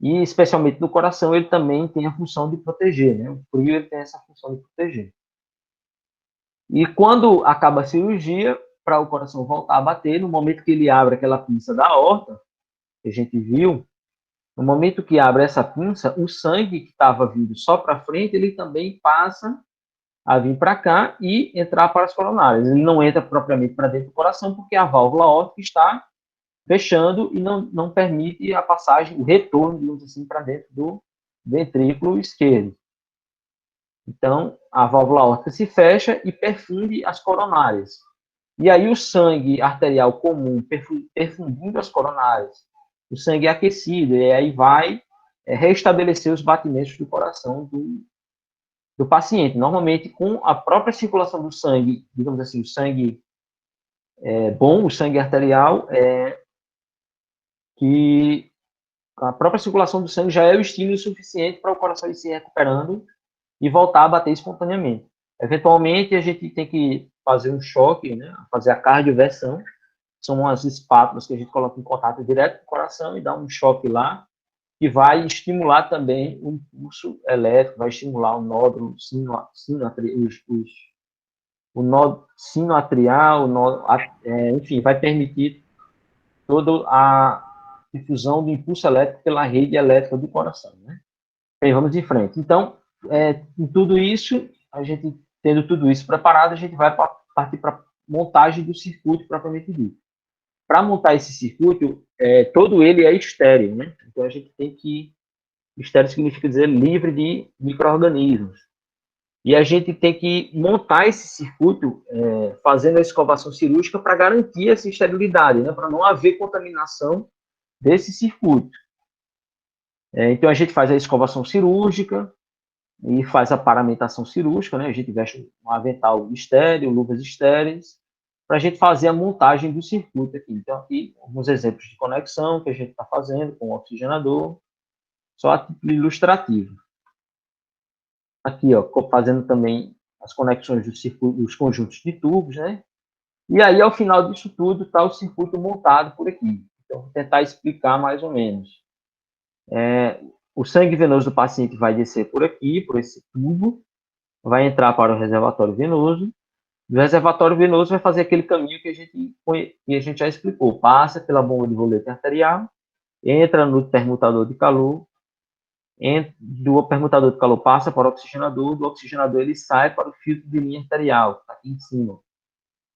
E, especialmente no coração, ele também tem a função de proteger, né? O frio ele tem essa função de proteger. E quando acaba a cirurgia, para o coração voltar a bater, no momento que ele abre aquela pinça da aorta, que a gente viu, no momento que abre essa pinça, o sangue que estava vindo só para frente, ele também passa a vir para cá e entrar para as coronárias. Ele não entra propriamente para dentro do coração, porque a válvula aórtica está fechando e não permite a passagem, o retorno, digamos assim, para dentro do ventrículo esquerdo. Então, a válvula aórtica se fecha e perfunde as coronárias. E aí o sangue arterial comum perfundindo as coronárias, o sangue é aquecido, e aí vai restabelecer os batimentos do coração do paciente. Normalmente, com a própria circulação do sangue, digamos assim, o sangue bom, o sangue arterial, que a própria circulação do sangue já é o estímulo suficiente para o coração ir se recuperando e voltar a bater espontaneamente. Eventualmente, a gente tem que fazer um choque, né? Fazer a cardioversão. São umas espátulas que a gente coloca em contato direto com o coração e dá um choque lá, que vai estimular também o impulso elétrico, vai estimular o nódulo o nódulo sinoatrial, enfim, vai permitir toda a difusão do impulso elétrico pela rede elétrica do coração, né? Bem, vamos em frente. Então, em tudo isso, a gente tendo tudo isso preparado, a gente vai partir para a montagem do circuito propriamente dito. Para montar esse circuito, todo ele é estéril, né? Então, a gente tem que... Estéril significa dizer livre de micro-organismos. E a gente tem que montar esse circuito fazendo a escovação cirúrgica para garantir essa esterilidade, né? Para não haver contaminação desse circuito. Então, a gente faz a escovação cirúrgica e faz a paramentação cirúrgica, né? A gente veste um avental estéril, luvas estéreis, para a gente fazer a montagem do circuito aqui. Então, aqui, alguns exemplos de conexão que a gente está fazendo com o oxigenador, só a título ilustrativo. Aqui, ó, fazendo também as conexões dos circuitos, dos conjuntos de tubos, né? E aí, ao final disso tudo, está o circuito montado por aqui. Então, vou tentar explicar mais ou menos. O sangue venoso do paciente vai descer por aqui, por esse tubo, vai entrar para o reservatório venoso. O reservatório venoso vai fazer aquele caminho que a gente já explicou. Passa pela bomba de rolete arterial, entra no permutador de calor, do permutador de calor passa para o oxigenador, do oxigenador ele sai para o filtro de linha arterial, que está aqui em cima.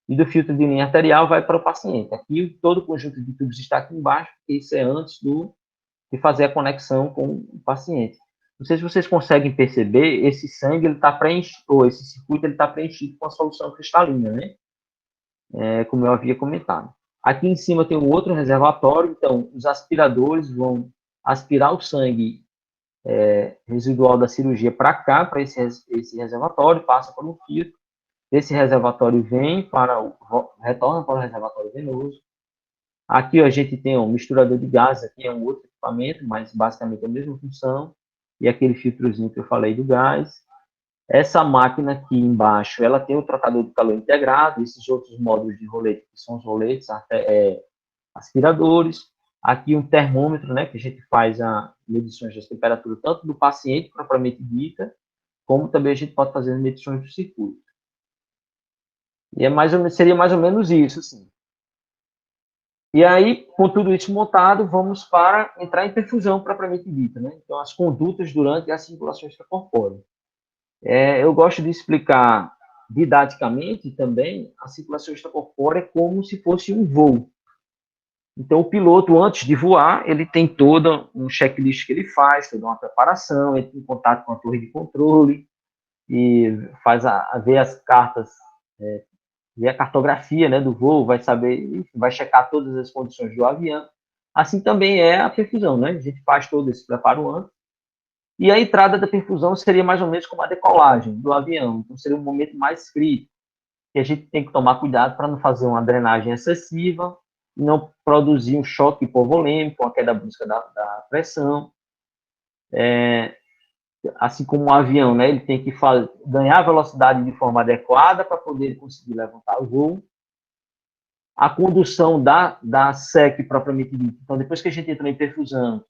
E do filtro de linha arterial vai para o paciente. Aqui, todo o conjunto de tubos está aqui embaixo, porque isso é antes de fazer a conexão com o paciente. Não sei se vocês conseguem perceber, esse sangue ele está preenchido, ou esse circuito ele está preenchido com a solução cristalina, né? Como eu havia comentado. Aqui em cima tem um outro reservatório, então os aspiradores vão aspirar o sangue residual da cirurgia para cá, para esse reservatório, passa por um filtro. Esse reservatório retorna para o reservatório venoso. Aqui a gente tem um misturador de gases, aqui é um outro equipamento, mas basicamente é a mesma função. E aquele filtrozinho que eu falei do gás. Essa máquina aqui embaixo, ela tem o tratador de calor integrado, esses outros módulos de rolete, que são os roletes aspiradores. Aqui um termômetro, né, que a gente faz as medições das temperaturas, tanto do paciente, propriamente dita, como também a gente pode fazer as medições do circuito. E seria mais ou menos isso, assim. E aí, com tudo isso montado, vamos para entrar em perfusão propriamente dita, né? Então, as condutas durante a circulação extracorpórea. Eu gosto de explicar didaticamente também a circulação extracorpórea como se fosse um voo. Então, o piloto, antes de voar, ele tem todo um checklist que ele faz, toda uma preparação, entra em contato com a torre de controle e vê as cartas, vê a cartografia, né, do voo, vai checar todas as condições do avião. Assim também é a perfusão, né? A gente faz todo esse preparo antes. E a entrada da perfusão seria mais ou menos como a decolagem do avião. Então, seria um momento mais crítico, que a gente tem que tomar cuidado para não fazer uma drenagem excessiva, não produzir um choque hipovolêmico, uma queda brusca da pressão. Assim como um avião, né, ele tem que ganhar velocidade de forma adequada para poder conseguir levantar o voo. A condução da SEC propriamente dita. Então, depois que a gente entrou em perfusão,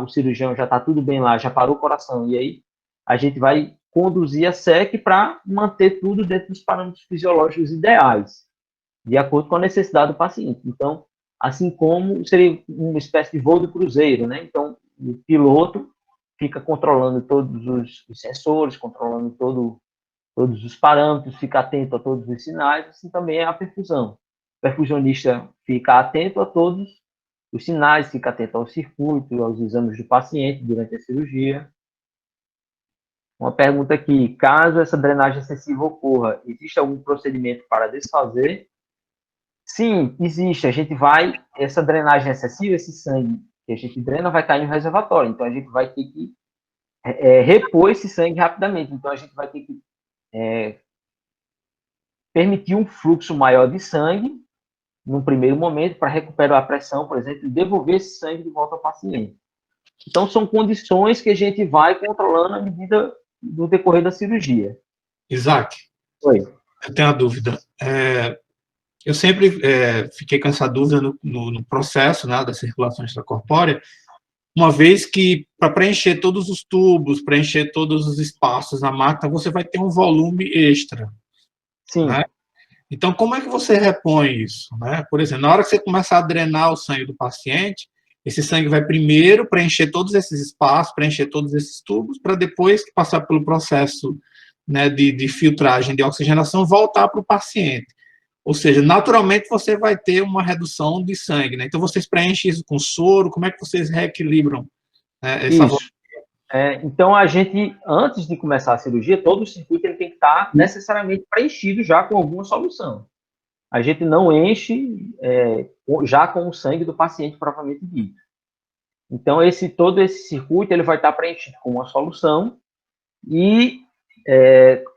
o cirurgião já está tudo bem lá, já parou o coração, e aí a gente vai conduzir a SEC para manter tudo dentro dos parâmetros fisiológicos ideais, de acordo com a necessidade do paciente. Então, assim como seria uma espécie de voo do cruzeiro, né? Então, o piloto fica controlando todos os sensores, controlando todos os parâmetros, fica atento a todos os sinais, assim também é a perfusão. O perfusionista fica atento a todos os sinais, fica atento ao circuito, aos exames do paciente durante a cirurgia. Uma pergunta aqui, caso essa drenagem excessiva ocorra, existe algum procedimento para desfazer? Sim, existe. Essa drenagem excessiva, esse sangue que a gente drena vai cair no reservatório, então a gente vai ter que repor esse sangue rapidamente, então a gente vai ter que permitir um fluxo maior de sangue num primeiro momento para recuperar a pressão, por exemplo, e devolver esse sangue de volta ao paciente. Então, são condições que a gente vai controlando à medida do decorrer da cirurgia. Isaac, Oi. eu tenho uma dúvida. Eu sempre fiquei com essa dúvida no processo, né, da circulação extracorpórea, uma vez que, para preencher todos os tubos, preencher todos os espaços na máquina, você vai ter um volume extra. Sim. Né? Então, como é que você repõe isso? Né? Por exemplo, na hora que você começar a drenar o sangue do paciente, esse sangue vai primeiro preencher todos esses espaços, preencher todos esses tubos, para depois que passar pelo processo, né, de filtragem, de oxigenação, voltar para o paciente. Ou seja, naturalmente você vai ter uma redução de sangue. Né? Então, vocês preenchem isso com soro? Como é que vocês reequilibram essa volta? Então, a gente, antes de começar a cirurgia, todo o circuito ele tem que estar necessariamente preenchido já com alguma solução. A gente não enche já com o sangue do paciente propriamente dito. Então, todo esse circuito ele vai estar preenchido com uma solução e,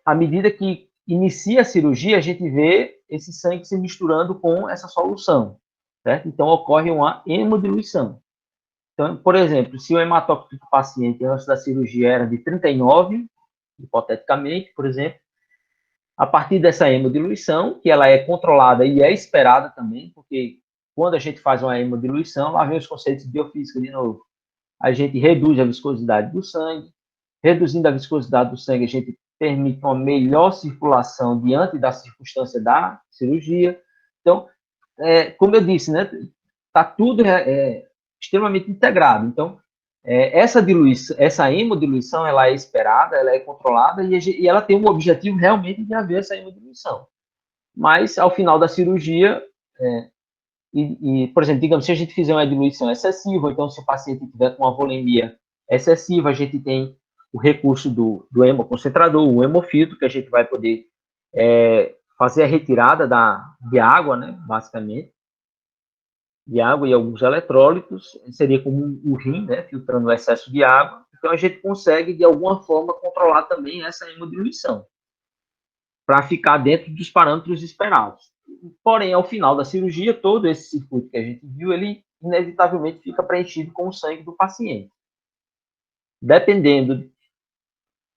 à medida que inicia a cirurgia, a gente vê esse sangue se misturando com essa solução, certo? Então, ocorre uma hemodiluição. Então, por exemplo, se o hematócrito do paciente antes da cirurgia era de 39, hipoteticamente, por exemplo, A partir dessa hemodiluição, que ela é controlada e é esperada também, porque quando a gente faz uma hemodiluição, lá vem os conceitos de biofísica de novo. A gente reduz a viscosidade do sangue. Reduzindo a viscosidade do sangue, a gente permite uma melhor circulação diante da circunstância da cirurgia. Então, como eu disse, né, está tudo extremamente integrado. Então, essa hemodiluição, ela é esperada, ela é controlada e ela tem um objetivo realmente de haver essa hemodiluição. Mas, ao final da cirurgia, por exemplo, digamos, se a gente fizer uma diluição excessiva, então se o paciente tiver com uma volemia excessiva, a gente tem o recurso do hemoconcentrador, o hemofiltro, que a gente vai poder fazer a retirada de água, né, basicamente, de água e alguns eletrólitos, seria como o rim, né, filtrando o excesso de água. Então, a gente consegue, de alguma forma, controlar também essa hemodiluição, para ficar dentro dos parâmetros esperados. Porém, ao final da cirurgia, todo esse circuito que a gente viu, ele inevitavelmente fica preenchido com o sangue do paciente. Dependendo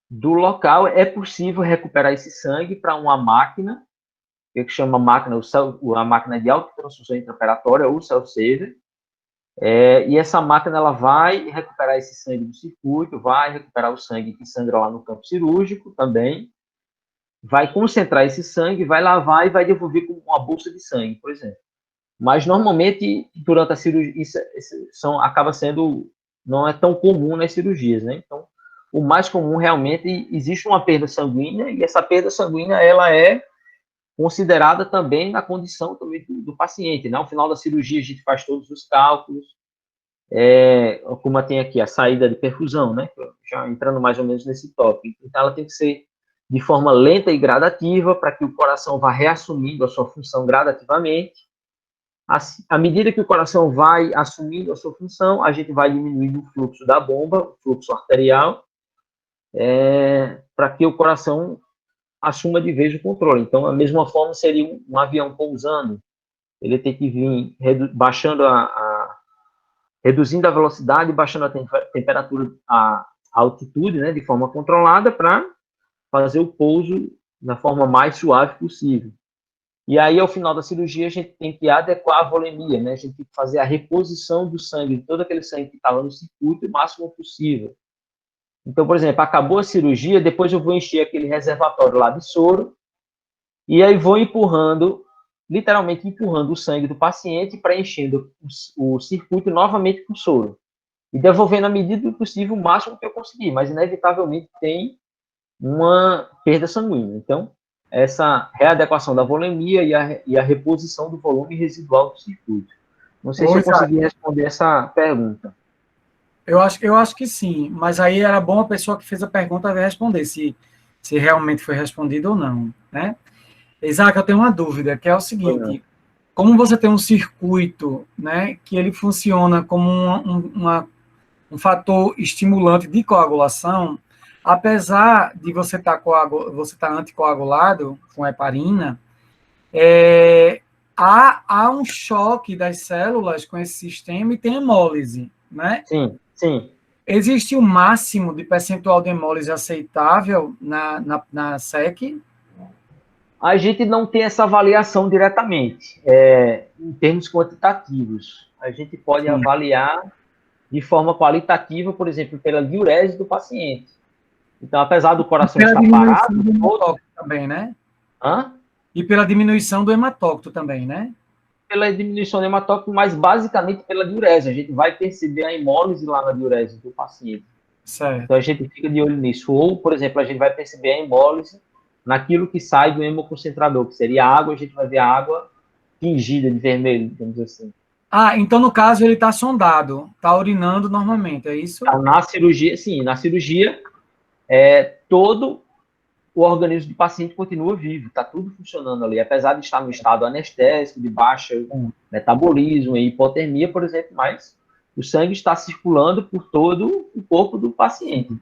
do local, é possível recuperar esse sangue para uma máquina, que chama a máquina de autotransfusão intraoperatória, ou cell saver, e essa máquina ela vai recuperar esse sangue do circuito, vai recuperar o sangue que sangra lá no campo cirúrgico também, vai concentrar esse sangue, vai lavar e vai devolver com uma bolsa de sangue, por exemplo. Mas, normalmente, durante a cirurgia, isso acaba sendo, não é tão comum nas cirurgias, né? Então, o mais comum, realmente, existe uma perda sanguínea, e essa perda sanguínea, ela é considerada também na condição também do paciente, né? Ao final da cirurgia, a gente faz todos os cálculos, como tem aqui, a saída de perfusão, né? Já entrando mais ou menos nesse tópico. Então, ela tem que ser de forma lenta e gradativa, para que o coração vá reassumindo a sua função gradativamente. À medida que o coração vai assumindo a sua função, a gente vai diminuindo o fluxo da bomba, o fluxo arterial, para que o coração assuma de vez o controle. Então, da mesma forma, seria um avião pousando, ele tem que vir reduzindo a velocidade, baixando a temperatura, a altitude, né, de forma controlada, para fazer o pouso da forma mais suave possível. E aí, ao final da cirurgia, a gente tem que adequar a volemia, né? A gente tem que fazer a reposição do sangue, de todo aquele sangue que estava no circuito, o máximo possível. Então, por exemplo, acabou a cirurgia, depois eu vou encher aquele reservatório lá de soro, e aí vou empurrando, literalmente empurrando o sangue do paciente, preenchendo o circuito novamente com soro. E devolvendo, à medida do possível, o máximo que eu conseguir, mas inevitavelmente tem uma perda sanguínea. Então, essa readequação da volemia e a reposição do volume residual do circuito. Não sei se eu consegui responder essa pergunta. Eu acho que sim, mas aí era bom a pessoa que fez a pergunta responder se realmente foi respondido ou não, né? Isaac, eu tenho uma dúvida, que é o seguinte, como você tem um circuito, né, que ele funciona como um fator estimulante de coagulação, apesar de você estar anticoagulado com heparina, há um choque das células com esse sistema e tem hemólise, né? Sim, sim. Existe um máximo de percentual de hemólise aceitável na SEC? A gente não tem essa avaliação diretamente, em termos quantitativos. A gente pode avaliar de forma qualitativa, por exemplo, pela diurese do paciente. Então, apesar do coração estar parado... Do hematócrito também, né? Hã? E pela diminuição do hematócrito também, né? Pela diminuição do hematócrito, mas basicamente pela diurese. A gente vai perceber a hemólise lá na diurese do paciente. Certo. Então, a gente fica de olho nisso. Ou, por exemplo, a gente vai perceber a hemólise naquilo que sai do hemoconcentrador, que seria a água, a gente vai ver a água tingida de vermelho, digamos assim. Ah, então no caso ele está sondado, está urinando normalmente, é isso? Na cirurgia, sim, na cirurgia, todo o organismo do paciente continua vivo, está tudo funcionando ali, apesar de estar no estado anestésico, de baixo metabolismo e hipotermia, por exemplo, mas o sangue está circulando por todo o corpo do paciente.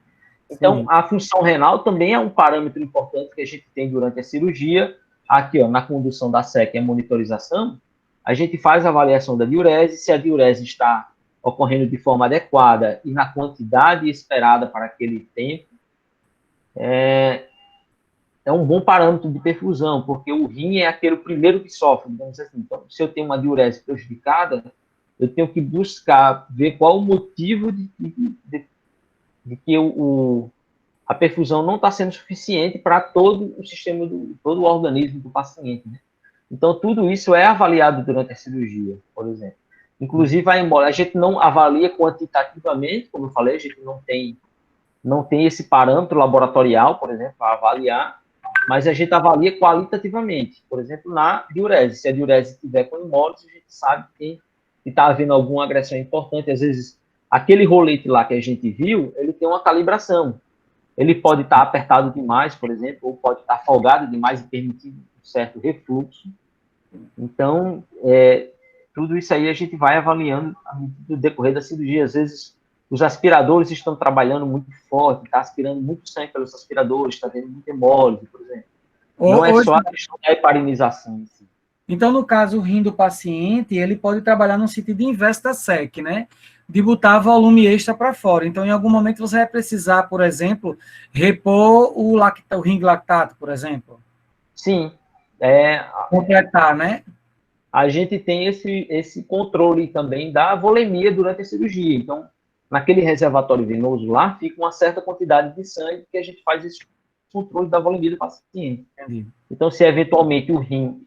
Então, a função renal também é um parâmetro importante que a gente tem durante a cirurgia. Aqui, na condução da SEC, a monitorização, a gente faz a avaliação da diurese, se a diurese está ocorrendo de forma adequada e na quantidade esperada para aquele tempo. é um bom parâmetro de perfusão, porque o rim é aquele primeiro que sofre, digamos assim. Então, se eu tenho uma diurese prejudicada, eu tenho que buscar ver qual o motivo de que a perfusão não está sendo suficiente para todo o sistema, todo o organismo do paciente, né? Então, tudo isso é avaliado durante a cirurgia, por exemplo. Inclusive, a gente não avalia quantitativamente, como eu falei, a gente não tem esse parâmetro laboratorial, por exemplo, para avaliar, mas a gente avalia qualitativamente. Por exemplo, na diurese. Se a diurese estiver com hemólise, a gente sabe que está havendo alguma agressão importante. Às vezes, aquele rolete lá que a gente viu, ele tem uma calibração. Ele pode estar apertado demais, por exemplo, ou pode estar folgado demais e permitir um certo refluxo. Então, tudo isso aí a gente vai avaliando no decorrer da cirurgia. Às vezes, os aspiradores estão trabalhando muito forte, está aspirando muito sangue pelos aspiradores, está tendo muita hemólise, por exemplo. Não é só a questão da heparinização em si. Então, no caso, o rim do paciente, ele pode trabalhar no sentido inverso da SEC, né? De botar volume extra para fora. Então, em algum momento, você vai precisar, por exemplo, repor o rim lactato, por exemplo. Sim. Completar, né? A gente tem esse controle também da volemia durante a cirurgia. Então, naquele reservatório venoso lá, fica uma certa quantidade de sangue que a gente faz esse controle da volemia do paciente. Entendi. Então, se eventualmente o rim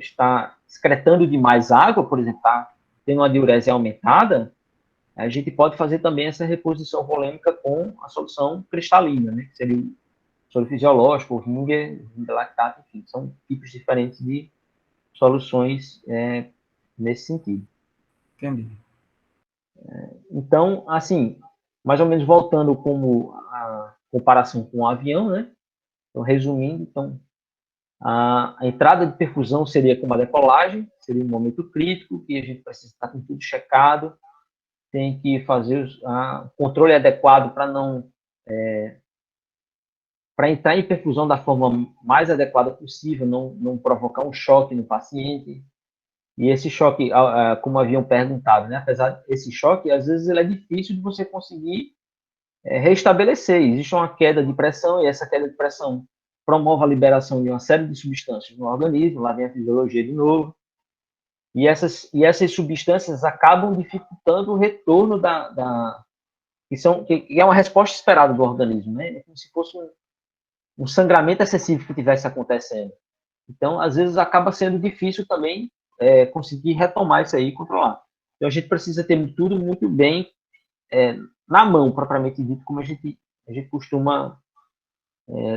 está excretando demais água, por exemplo, está tendo uma diurese aumentada, a gente pode fazer também essa reposição volêmica com a solução cristalina, né? Que seria o soro fisiológico, o Ringer, lactato, enfim, são tipos diferentes de soluções nesse sentido. Entendi. Então, assim, mais ou menos voltando como a comparação com o avião, né? Então, resumindo, a entrada de perfusão seria como a decolagem, seria um momento crítico, que a gente precisa estar com tudo checado, tem que fazer o controle adequado para para entrar em perfusão da forma mais adequada possível, não provocar um choque no paciente. E esse choque, como haviam perguntado, né? Apesar desse choque, às vezes ele é difícil de você conseguir restabelecer. Existe uma queda de pressão e essa queda de pressão promove a liberação de uma série de substâncias no organismo, lá vem a fisiologia de novo. E essas substâncias acabam dificultando o retorno que é uma resposta esperada do organismo, né? É como se fosse um sangramento excessivo que estivesse acontecendo. Então, às vezes, acaba sendo difícil também conseguir retomar isso aí e controlar. Então, a gente precisa ter tudo muito bem na mão, propriamente dito, como a gente costuma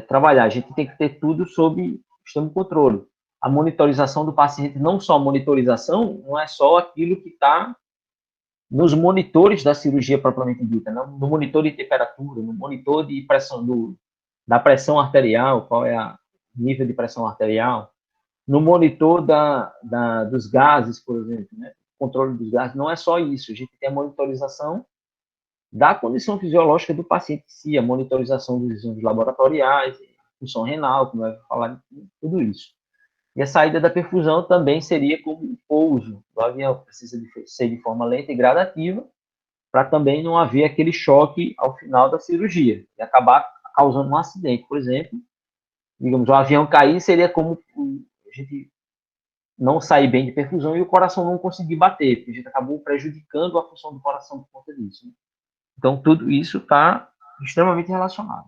trabalhar. A gente tem que ter tudo sob extremo controle. A monitorização do paciente, não só a monitorização, não é só aquilo que está nos monitores da cirurgia propriamente dita, não? No monitor de temperatura, no monitor de pressão da pressão arterial, qual é o nível de pressão arterial, no monitor dos gases, por exemplo, né? Controle dos gases, não é só isso, a gente tem a monitorização da condição fisiológica do paciente em si, a monitorização dos exames laboratoriais, função renal, como eu vou falar, tudo isso. E a saída da perfusão também seria como o pouso do avião, precisa ser de forma lenta e gradativa, para também não haver aquele choque ao final da cirurgia e acabar causando um acidente, por exemplo. Digamos, o avião cair seria como a gente não sair bem de perfusão e o coração não conseguir bater, porque a gente acabou prejudicando a função do coração por conta disso. Né? Então, tudo isso está extremamente relacionado.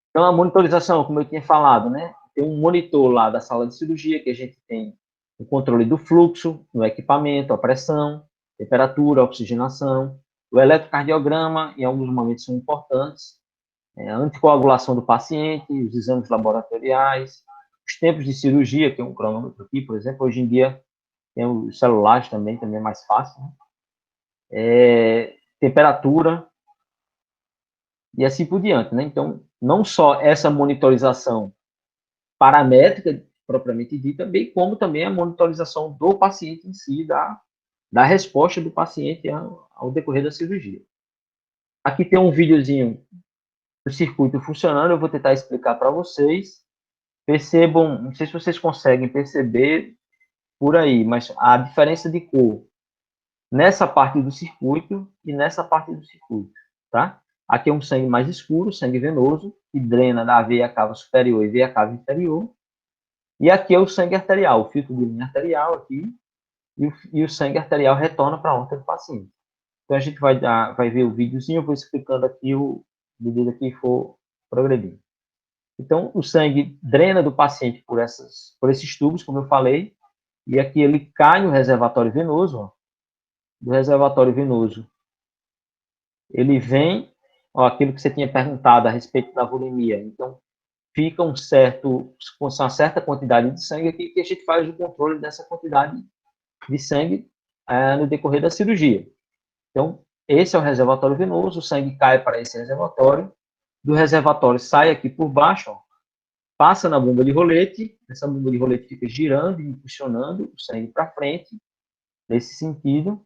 Então, a monitorização, como eu tinha falado, né? Tem um monitor lá da sala de cirurgia, que a gente tem o controle do fluxo no equipamento, a pressão, temperatura, oxigenação, o eletrocardiograma, em alguns momentos são importantes, a anticoagulação do paciente, os exames laboratoriais, os tempos de cirurgia, que é um cronômetro aqui, por exemplo, hoje em dia tem os celulares também é mais fácil, né? Temperatura, e assim por diante, né? Então, não só essa monitorização paramétrica, propriamente dita, bem como também a monitorização do paciente em si, da resposta do paciente ao decorrer da cirurgia. Aqui tem um videozinho do circuito funcionando, eu vou tentar explicar para vocês. Percebam, não sei se vocês conseguem perceber por aí, mas a diferença de cor nessa parte do circuito e nessa parte do circuito, tá? Aqui é um sangue mais escuro, sangue venoso, que drena da veia cava superior e veia cava inferior. E aqui é o sangue arterial, o filtro de linha arterial aqui, e o sangue arterial retorna para a aorta do paciente. Então, a gente vai ver o videozinho, eu vou explicando aqui à medida que for progredindo. Então, o sangue drena do paciente por esses tubos, como eu falei, e aqui ele cai no reservatório venoso, ó. Do reservatório venoso, ele vem, ó, aquilo que você tinha perguntado a respeito da volemia. Então, fica uma certa quantidade de sangue aqui que a gente faz o controle dessa quantidade de sangue no decorrer da cirurgia. Então, esse é o reservatório venoso, o sangue cai para esse reservatório, do reservatório sai aqui por baixo, ó, passa na bomba de rolete, essa bomba de rolete fica girando e impulsionando o sangue para frente, nesse sentido.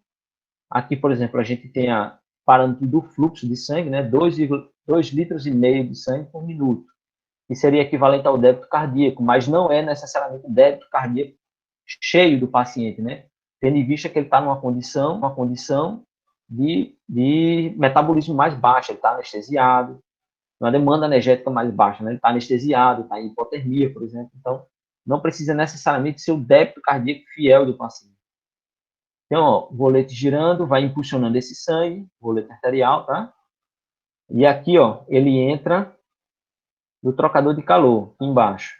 Aqui, por exemplo, a gente tem a parâmetro do fluxo de sangue, né, 2,2 litros e meio de sangue por minuto, que seria equivalente ao débito cardíaco, mas não é necessariamente o débito cardíaco cheio do paciente, né, tendo em vista que ele está numa condição de metabolismo mais baixo, ele está anestesiado, uma demanda energética mais baixa, né, ele está anestesiado, está em hipotermia, por exemplo, então não precisa necessariamente ser o débito cardíaco fiel do paciente. Então, ó, o rolete girando, vai impulsionando esse sangue, rolete arterial, tá? E aqui, ó, ele entra no trocador de calor, aqui embaixo.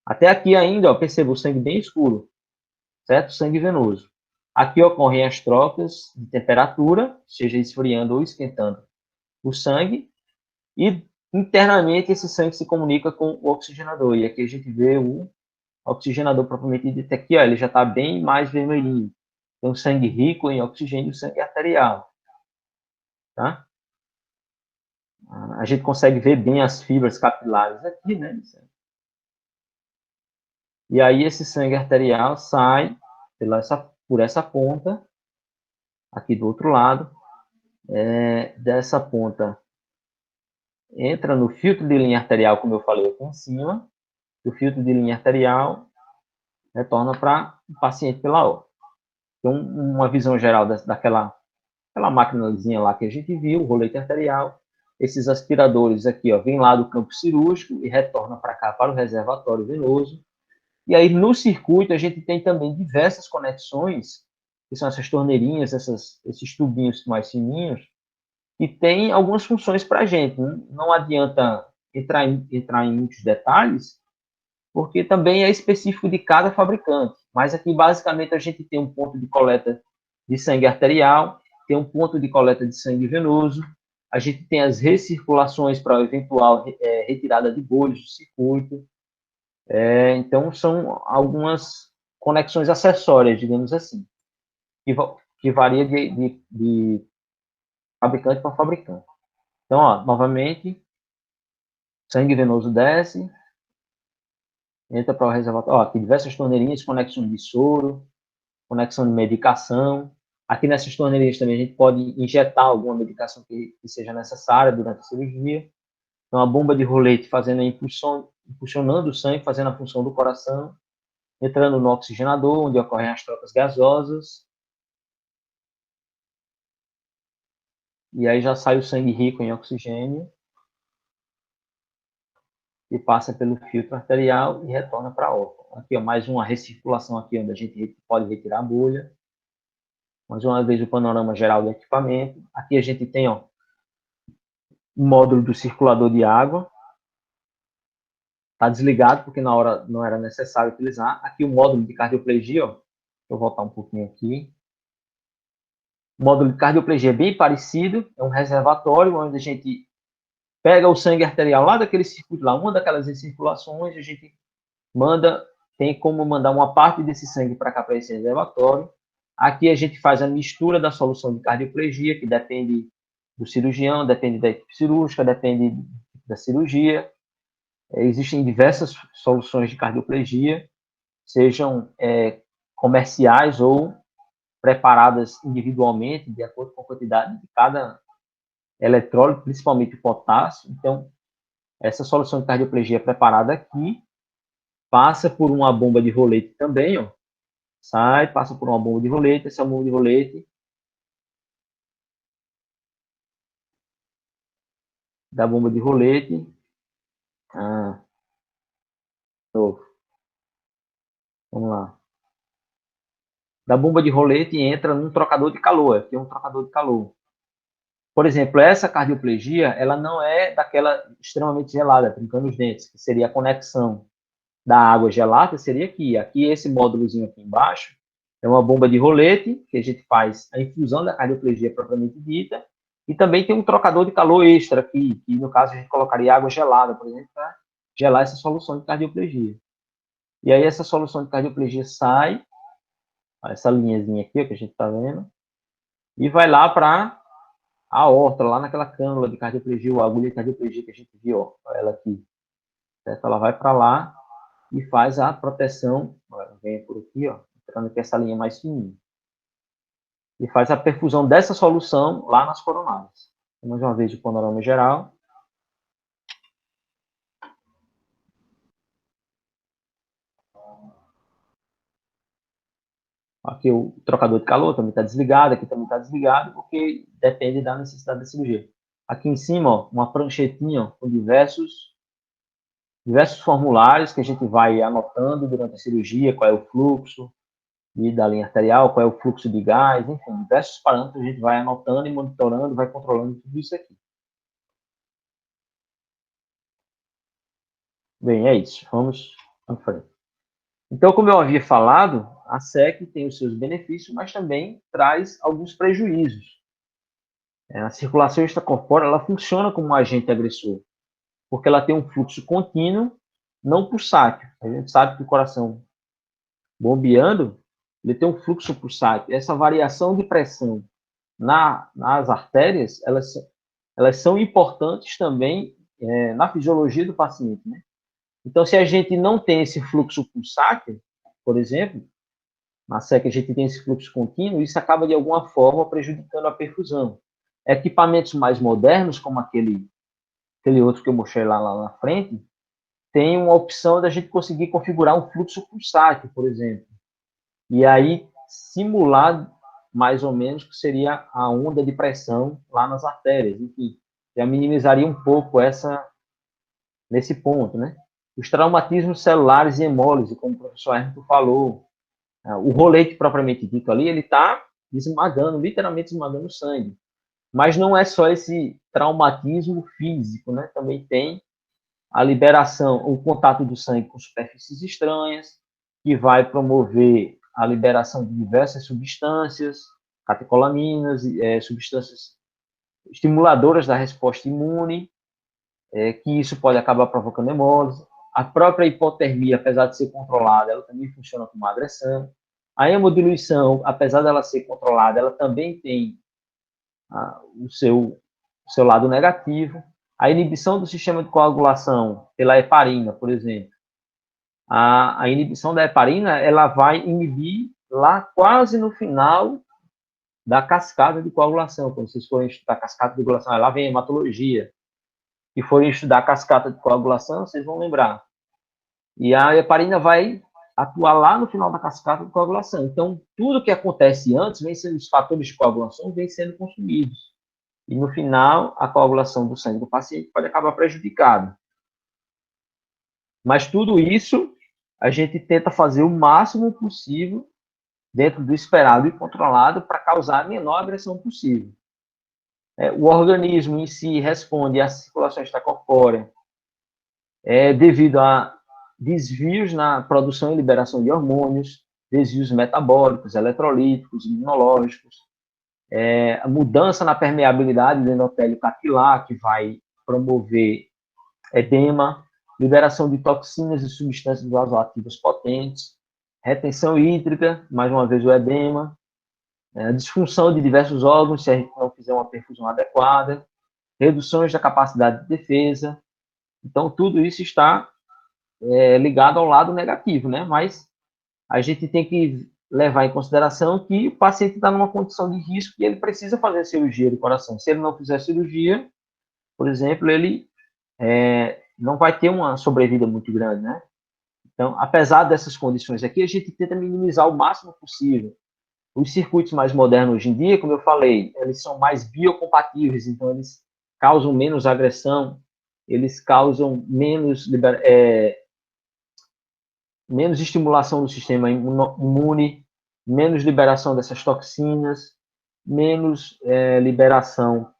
Até aqui ainda, ó, perceba o sangue bem escuro, certo? Sangue venoso. Aqui ocorrem as trocas de temperatura, seja esfriando ou esquentando o sangue, e internamente esse sangue se comunica com o oxigenador. E aqui a gente vê o oxigenador propriamente dito aqui, ó, ele já está bem mais vermelhinho. Tem um sangue rico em oxigênio, sangue arterial. Tá? A gente consegue ver bem as fibras capilares aqui, né? E aí esse sangue arterial sai por essa ponta, aqui do outro lado, dessa ponta entra no filtro de linha arterial, como eu falei aqui em cima, o filtro de linha arterial retorna para o paciente pela aorta. Então, uma visão geral daquela maquinazinha lá que a gente viu, o rolete arterial, esses aspiradores aqui, ó, vem lá do campo cirúrgico e retorna para cá, para o reservatório venoso. E aí, no circuito, a gente tem também diversas conexões, que são essas torneirinhas, esses tubinhos mais fininhos, que tem algumas funções para a gente. Não adianta entrar em muitos detalhes, porque também é específico de cada fabricante. Mas aqui, basicamente, a gente tem um ponto de coleta de sangue arterial, tem um ponto de coleta de sangue venoso, a gente tem as recirculações para eventual retirada de bolhas do circuito. Então, são algumas conexões acessórias, digamos assim, que varia de fabricante para fabricante. Então, ó, novamente, sangue venoso desce, entra para o reservatório. Ó, aqui diversas torneirinhas, conexão de soro, conexão de medicação. Aqui nessas torneirinhas também a gente pode injetar alguma medicação que seja necessária durante a cirurgia. Então, a bomba de rolete fazendo a impulsionando o sangue, fazendo a função do coração, entrando no oxigenador, onde ocorrem as trocas gasosas. E aí já sai o sangue rico em oxigênio e passa pelo filtro arterial e retorna para a aorta. Aqui, ó, mais uma recirculação aqui, onde a gente pode retirar a bolha. Mais uma vez o panorama geral do equipamento. Aqui a gente tem, ó, o módulo do circulador de água. Está desligado, porque na hora não era necessário utilizar. Aqui o módulo de cardioplegia, ó. Deixa eu voltar um pouquinho aqui. O módulo de cardioplegia é bem parecido. É um reservatório onde a gente pega o sangue arterial lá daquele circuito, lá, uma daquelas recirculações, a gente tem como mandar uma parte desse sangue para cá, para esse reservatório. Aqui a gente faz a mistura da solução de cardioplegia, que depende do cirurgião, depende da equipe cirúrgica, depende da cirurgia. Existem diversas soluções de cardioplegia, sejam comerciais ou preparadas individualmente, de acordo com a quantidade de cada eletrólito, principalmente o potássio. Então, essa solução de cardioplegia preparada aqui passa por uma bomba de rolete também, ó. Sai, passa por uma bomba de rolete, essa bomba de rolete da bomba de rolete. Vamos lá. Da bomba de rolete entra num trocador de calor. Aqui é um trocador de calor. Por exemplo, essa cardioplegia, ela não é daquela extremamente gelada, trincando os dentes, que seria a conexão da água gelada, seria aqui. Aqui, esse módulozinho aqui embaixo, é uma bomba de rolete, que a gente faz a infusão da cardioplegia propriamente dita, e também tem um trocador de calor extra aqui, que no caso a gente colocaria água gelada, por exemplo, para gelar essa solução de cardioplegia. E aí essa solução de cardioplegia sai, essa linhazinha aqui, ó, que a gente está vendo, e vai lá para a aorta, lá naquela cânula de cardioplegia, ou agulha de cardioplegia que a gente viu, ó, ela aqui. Certo? Ela vai para lá e faz a proteção, vem por aqui, ó, entrando aqui essa linha mais fininha. E faz a perfusão dessa solução lá nas coronárias. Mais uma vez, de panorama geral. Aqui o trocador de calor também está desligado, aqui também está desligado, porque depende da necessidade da cirurgia. Aqui em cima, ó, uma pranchetinha ó, com diversos formulários que a gente vai anotando durante a cirurgia, qual é o fluxo da linha arterial, qual é o fluxo de gás, enfim, diversos parâmetros a gente vai anotando e monitorando, vai controlando tudo isso aqui. Bem, é isso. Vamos em frente. Então, como eu havia falado, a SEC tem os seus benefícios, mas também traz alguns prejuízos. A circulação extracorpórea, ela funciona como um agente agressor, porque ela tem um fluxo contínuo, não pulsátil. A gente sabe que o coração bombeando, ele tem um fluxo pulsátil. Essa variação de pressão nas artérias, elas são importantes também na fisiologia do paciente, né? Então, se a gente não tem esse fluxo pulsátil, por exemplo, na SEC a gente tem esse fluxo contínuo, isso acaba de alguma forma prejudicando a perfusão. Equipamentos mais modernos, como aquele outro que eu mostrei lá na frente, tem uma opção da gente conseguir configurar um fluxo pulsátil, por exemplo. E aí simular mais ou menos que seria a onda de pressão lá nas artérias. Enfim, já minimizaria um pouco nesse ponto, né? Os traumatismos celulares e hemólise, como o professor Hermito falou, o rolete propriamente dito ali, ele está esmagando, literalmente esmagando o sangue. Mas não é só esse traumatismo físico, né? Também tem a liberação, o contato do sangue com superfícies estranhas, que vai promover a liberação de diversas substâncias, catecolaminas, substâncias estimuladoras da resposta imune, que isso pode acabar provocando hemólise. A própria hipotermia, apesar de ser controlada, ela também funciona como agressão. A hemodiluição, apesar dela ser controlada, ela também tem o seu lado negativo. A inibição do sistema de coagulação pela heparina, por exemplo. A inibição da heparina, ela vai inibir lá quase no final da cascata de coagulação. Quando vocês forem estudar a cascata de coagulação, lá vem a hematologia. E forem estudar a cascata de coagulação, vocês vão lembrar. E a heparina vai atuar lá no final da cascata de coagulação. Então, tudo que acontece antes, os fatores de coagulação vêm sendo consumidos. E no final, a coagulação do sangue do paciente pode acabar prejudicada. Mas tudo isso, a gente tenta fazer o máximo possível dentro do esperado e controlado para causar a menor agressão possível. O organismo em si responde à circulação extracorpórea devido a desvios na produção e liberação de hormônios, desvios metabólicos, eletrolíticos, imunológicos, a mudança na permeabilidade do endotélio capilar, que vai promover edema, liberação de toxinas e substâncias vasoativas potentes, retenção hídrica, mais uma vez o edema, disfunção de diversos órgãos se a gente não fizer uma perfusão adequada, reduções da capacidade de defesa. Então, tudo isso está ligado ao lado negativo, né? Mas a gente tem que levar em consideração que o paciente está numa condição de risco e ele precisa fazer cirurgia do coração. Se ele não fizer cirurgia, por exemplo, ele não vai ter uma sobrevida muito grande, né? Então, apesar dessas condições aqui, a gente tenta minimizar o máximo possível. Os circuitos mais modernos hoje em dia, como eu falei, eles são mais biocompatíveis, então eles causam menos agressão, eles causam menos estimulação do sistema imune, menos liberação dessas toxinas, menos liberação,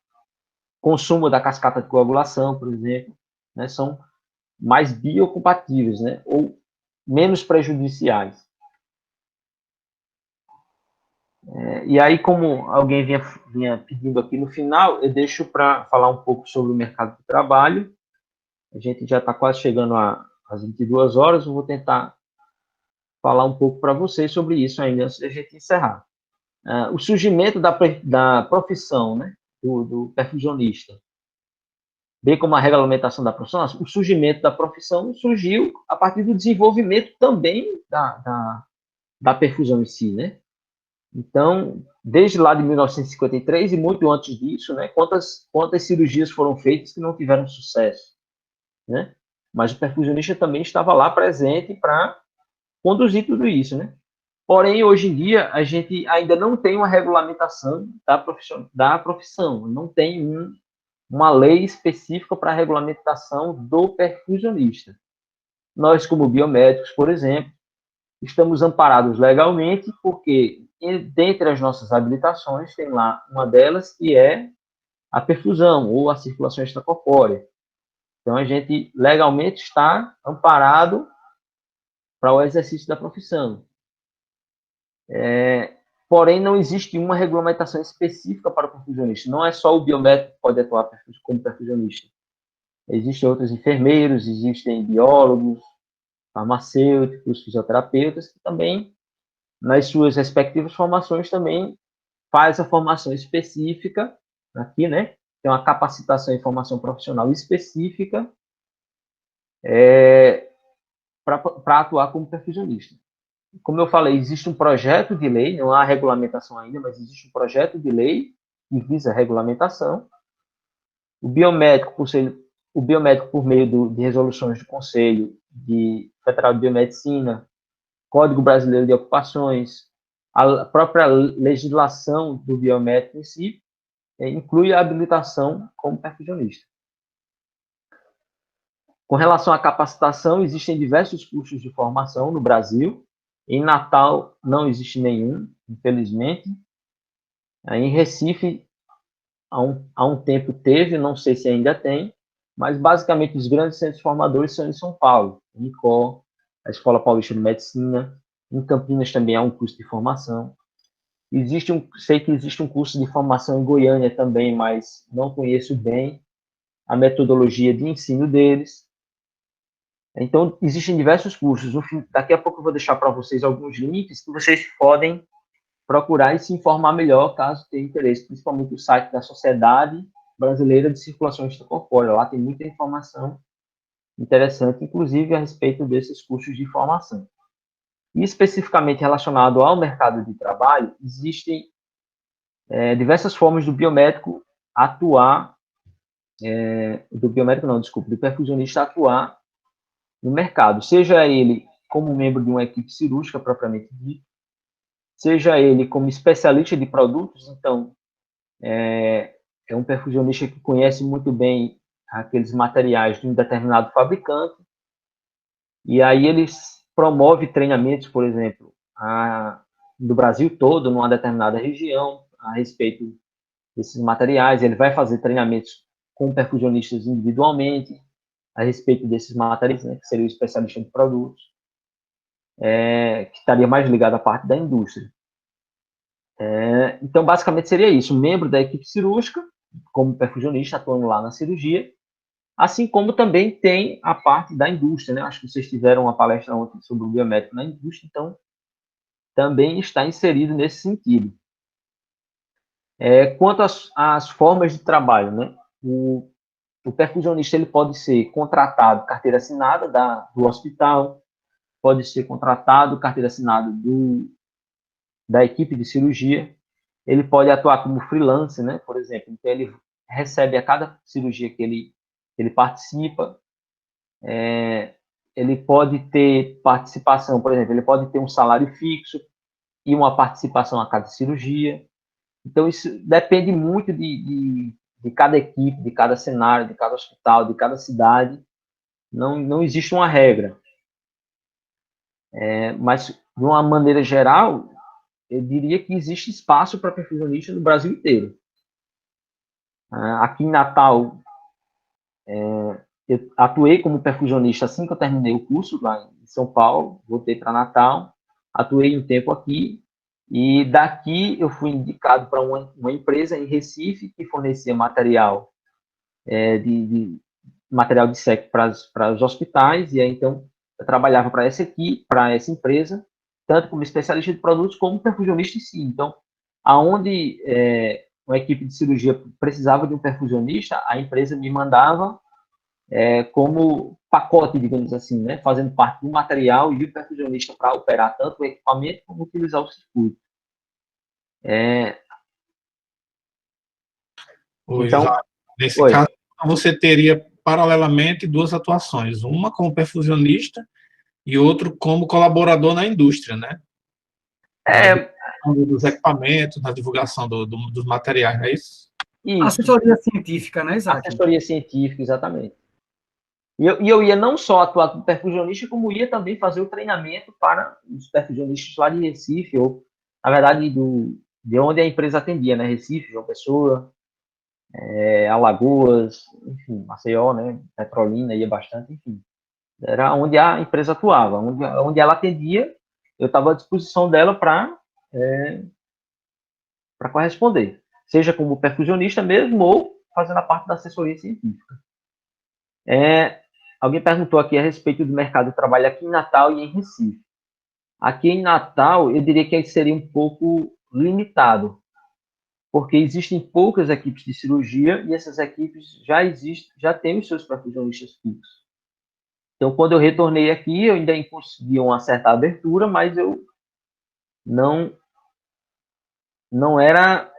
consumo da cascata de coagulação, por exemplo, né, são mais biocompatíveis, né, ou menos prejudiciais. E aí, como alguém vinha pedindo aqui no final, eu deixo para falar um pouco sobre o mercado de trabalho. A gente já está quase chegando às 22 horas, eu vou tentar falar um pouco para vocês sobre isso ainda antes de a gente encerrar. O surgimento da profissão, né, do perfusionista, bem como a regulamentação da profissão, o surgimento da profissão surgiu a partir do desenvolvimento também da perfusão em si, né? Então, desde lá de 1953 e muito antes disso, né, quantas cirurgias foram feitas que não tiveram sucesso, né? Mas o perfusionista também estava lá presente para conduzir tudo isso, né? Porém, hoje em dia, a gente ainda não tem uma regulamentação da profissão, não tem uma lei específica para a regulamentação do perfusionista. Nós, como biomédicos, por exemplo, estamos amparados legalmente porque, dentre as nossas habilitações, tem lá uma delas que é a perfusão ou a circulação extracorpórea. Então, a gente legalmente está amparado para o exercício da profissão. Porém, não existe uma regulamentação específica para o perfusionista. Não é só o biomédico que pode atuar como perfusionista. Existem outros enfermeiros, existem biólogos, farmacêuticos, fisioterapeutas, que também, nas suas respectivas formações, também faz a formação específica, aqui, né? Tem uma capacitação e formação profissional específica para atuar como perfusionista. Como eu falei, existe um projeto de lei, não há regulamentação ainda, mas existe um projeto de lei que visa a regulamentação. O biomédico, por meio de resoluções do Conselho Federal de Biomedicina, Código Brasileiro de Ocupações, a própria legislação do biomédico em si, inclui a habilitação como perfusionista. Com relação à capacitação, existem diversos cursos de formação no Brasil. Em Natal não existe nenhum, infelizmente. Em Recife, há um tempo teve, não sei se ainda tem, mas basicamente os grandes centros formadores são em São Paulo, Unicor, a Escola Paulista de Medicina. Em Campinas também há um curso de formação. Sei que existe um curso de formação em Goiânia também, mas não conheço bem a metodologia de ensino deles. Então, existem diversos cursos. Daqui a pouco eu vou deixar para vocês alguns links que vocês podem procurar e se informar melhor, caso tenha interesse, principalmente o site da Sociedade Brasileira de Circulação Extracorpórea. Lá tem muita informação interessante, inclusive a respeito desses cursos de formação. E especificamente relacionado ao mercado de trabalho, existem diversas formas do biomédico atuar, do perfusionista atuar no mercado, seja ele como membro de uma equipe cirúrgica propriamente dita, seja ele como especialista de produtos. Então, é um perfusionista que conhece muito bem aqueles materiais de um determinado fabricante, e aí ele promove treinamentos, por exemplo, do Brasil todo, numa determinada região, a respeito desses materiais. Ele vai fazer treinamentos com perfusionistas individualmente, a respeito desses materiais, né, que seria o especialista de produtos, que estaria mais ligado à parte da indústria. Então, basicamente, seria isso: um membro da equipe cirúrgica, como perfusionista, atuando lá na cirurgia, assim como também tem a parte da indústria, né? Acho que vocês tiveram uma palestra ontem sobre o biomédico na indústria, então também está inserido nesse sentido. Quanto às formas de trabalho, né? O perfusionista ele pode ser contratado, carteira assinada do hospital, pode ser contratado, carteira assinada da equipe de cirurgia. Ele pode atuar como freelancer, né? Por exemplo, então ele recebe a cada cirurgia que ele participa. Ele pode ter participação, por exemplo, ele pode ter um salário fixo e uma participação a cada cirurgia. Então, isso depende muito de de cada equipe, de cada cenário, de cada hospital, de cada cidade. Não existe uma regra. Mas, de uma maneira geral, eu diria que existe espaço para perfusionista no Brasil inteiro. Aqui em Natal, eu atuei como perfusionista assim que eu terminei o curso lá em São Paulo, voltei para Natal, atuei um tempo aqui, e daqui eu fui indicado para uma empresa em Recife que fornecia material material de SEC para os hospitais, e aí então eu trabalhava para essa equipe, para essa empresa, tanto como especialista de produtos como perfusionista em si. Então, aonde uma equipe de cirurgia precisava de um perfusionista, a empresa me mandava como pacote, digamos assim, né, fazendo parte do material e o perfusionista para operar tanto o equipamento como utilizar o circuito. Então, nesse caso, você teria paralelamente duas atuações, uma como perfusionista e outro como colaborador na indústria, né? Dos equipamentos, na divulgação dos materiais, não é isso? Isso. Assessoria científica, né, Isaac? Assessoria científica, exatamente. E eu ia não só atuar como perfusionista, como ia também fazer o treinamento para os perfusionistas lá de Recife, ou, na verdade, de onde a empresa atendia, né? Recife, João Pessoa, Alagoas, enfim, Maceió, né? Petrolina, ia bastante, enfim. Era onde a empresa atuava, onde ela atendia, eu estava à disposição dela para corresponder, seja como perfusionista mesmo, ou fazendo a parte da assessoria científica. Alguém perguntou aqui a respeito do mercado de trabalho aqui em Natal e em Recife. Aqui em Natal, eu diria que seria um pouco limitado, porque existem poucas equipes de cirurgia e essas equipes já têm os seus perfusionistas fixos. Então, quando eu retornei aqui, eu ainda consegui uma certa abertura, mas eu não era,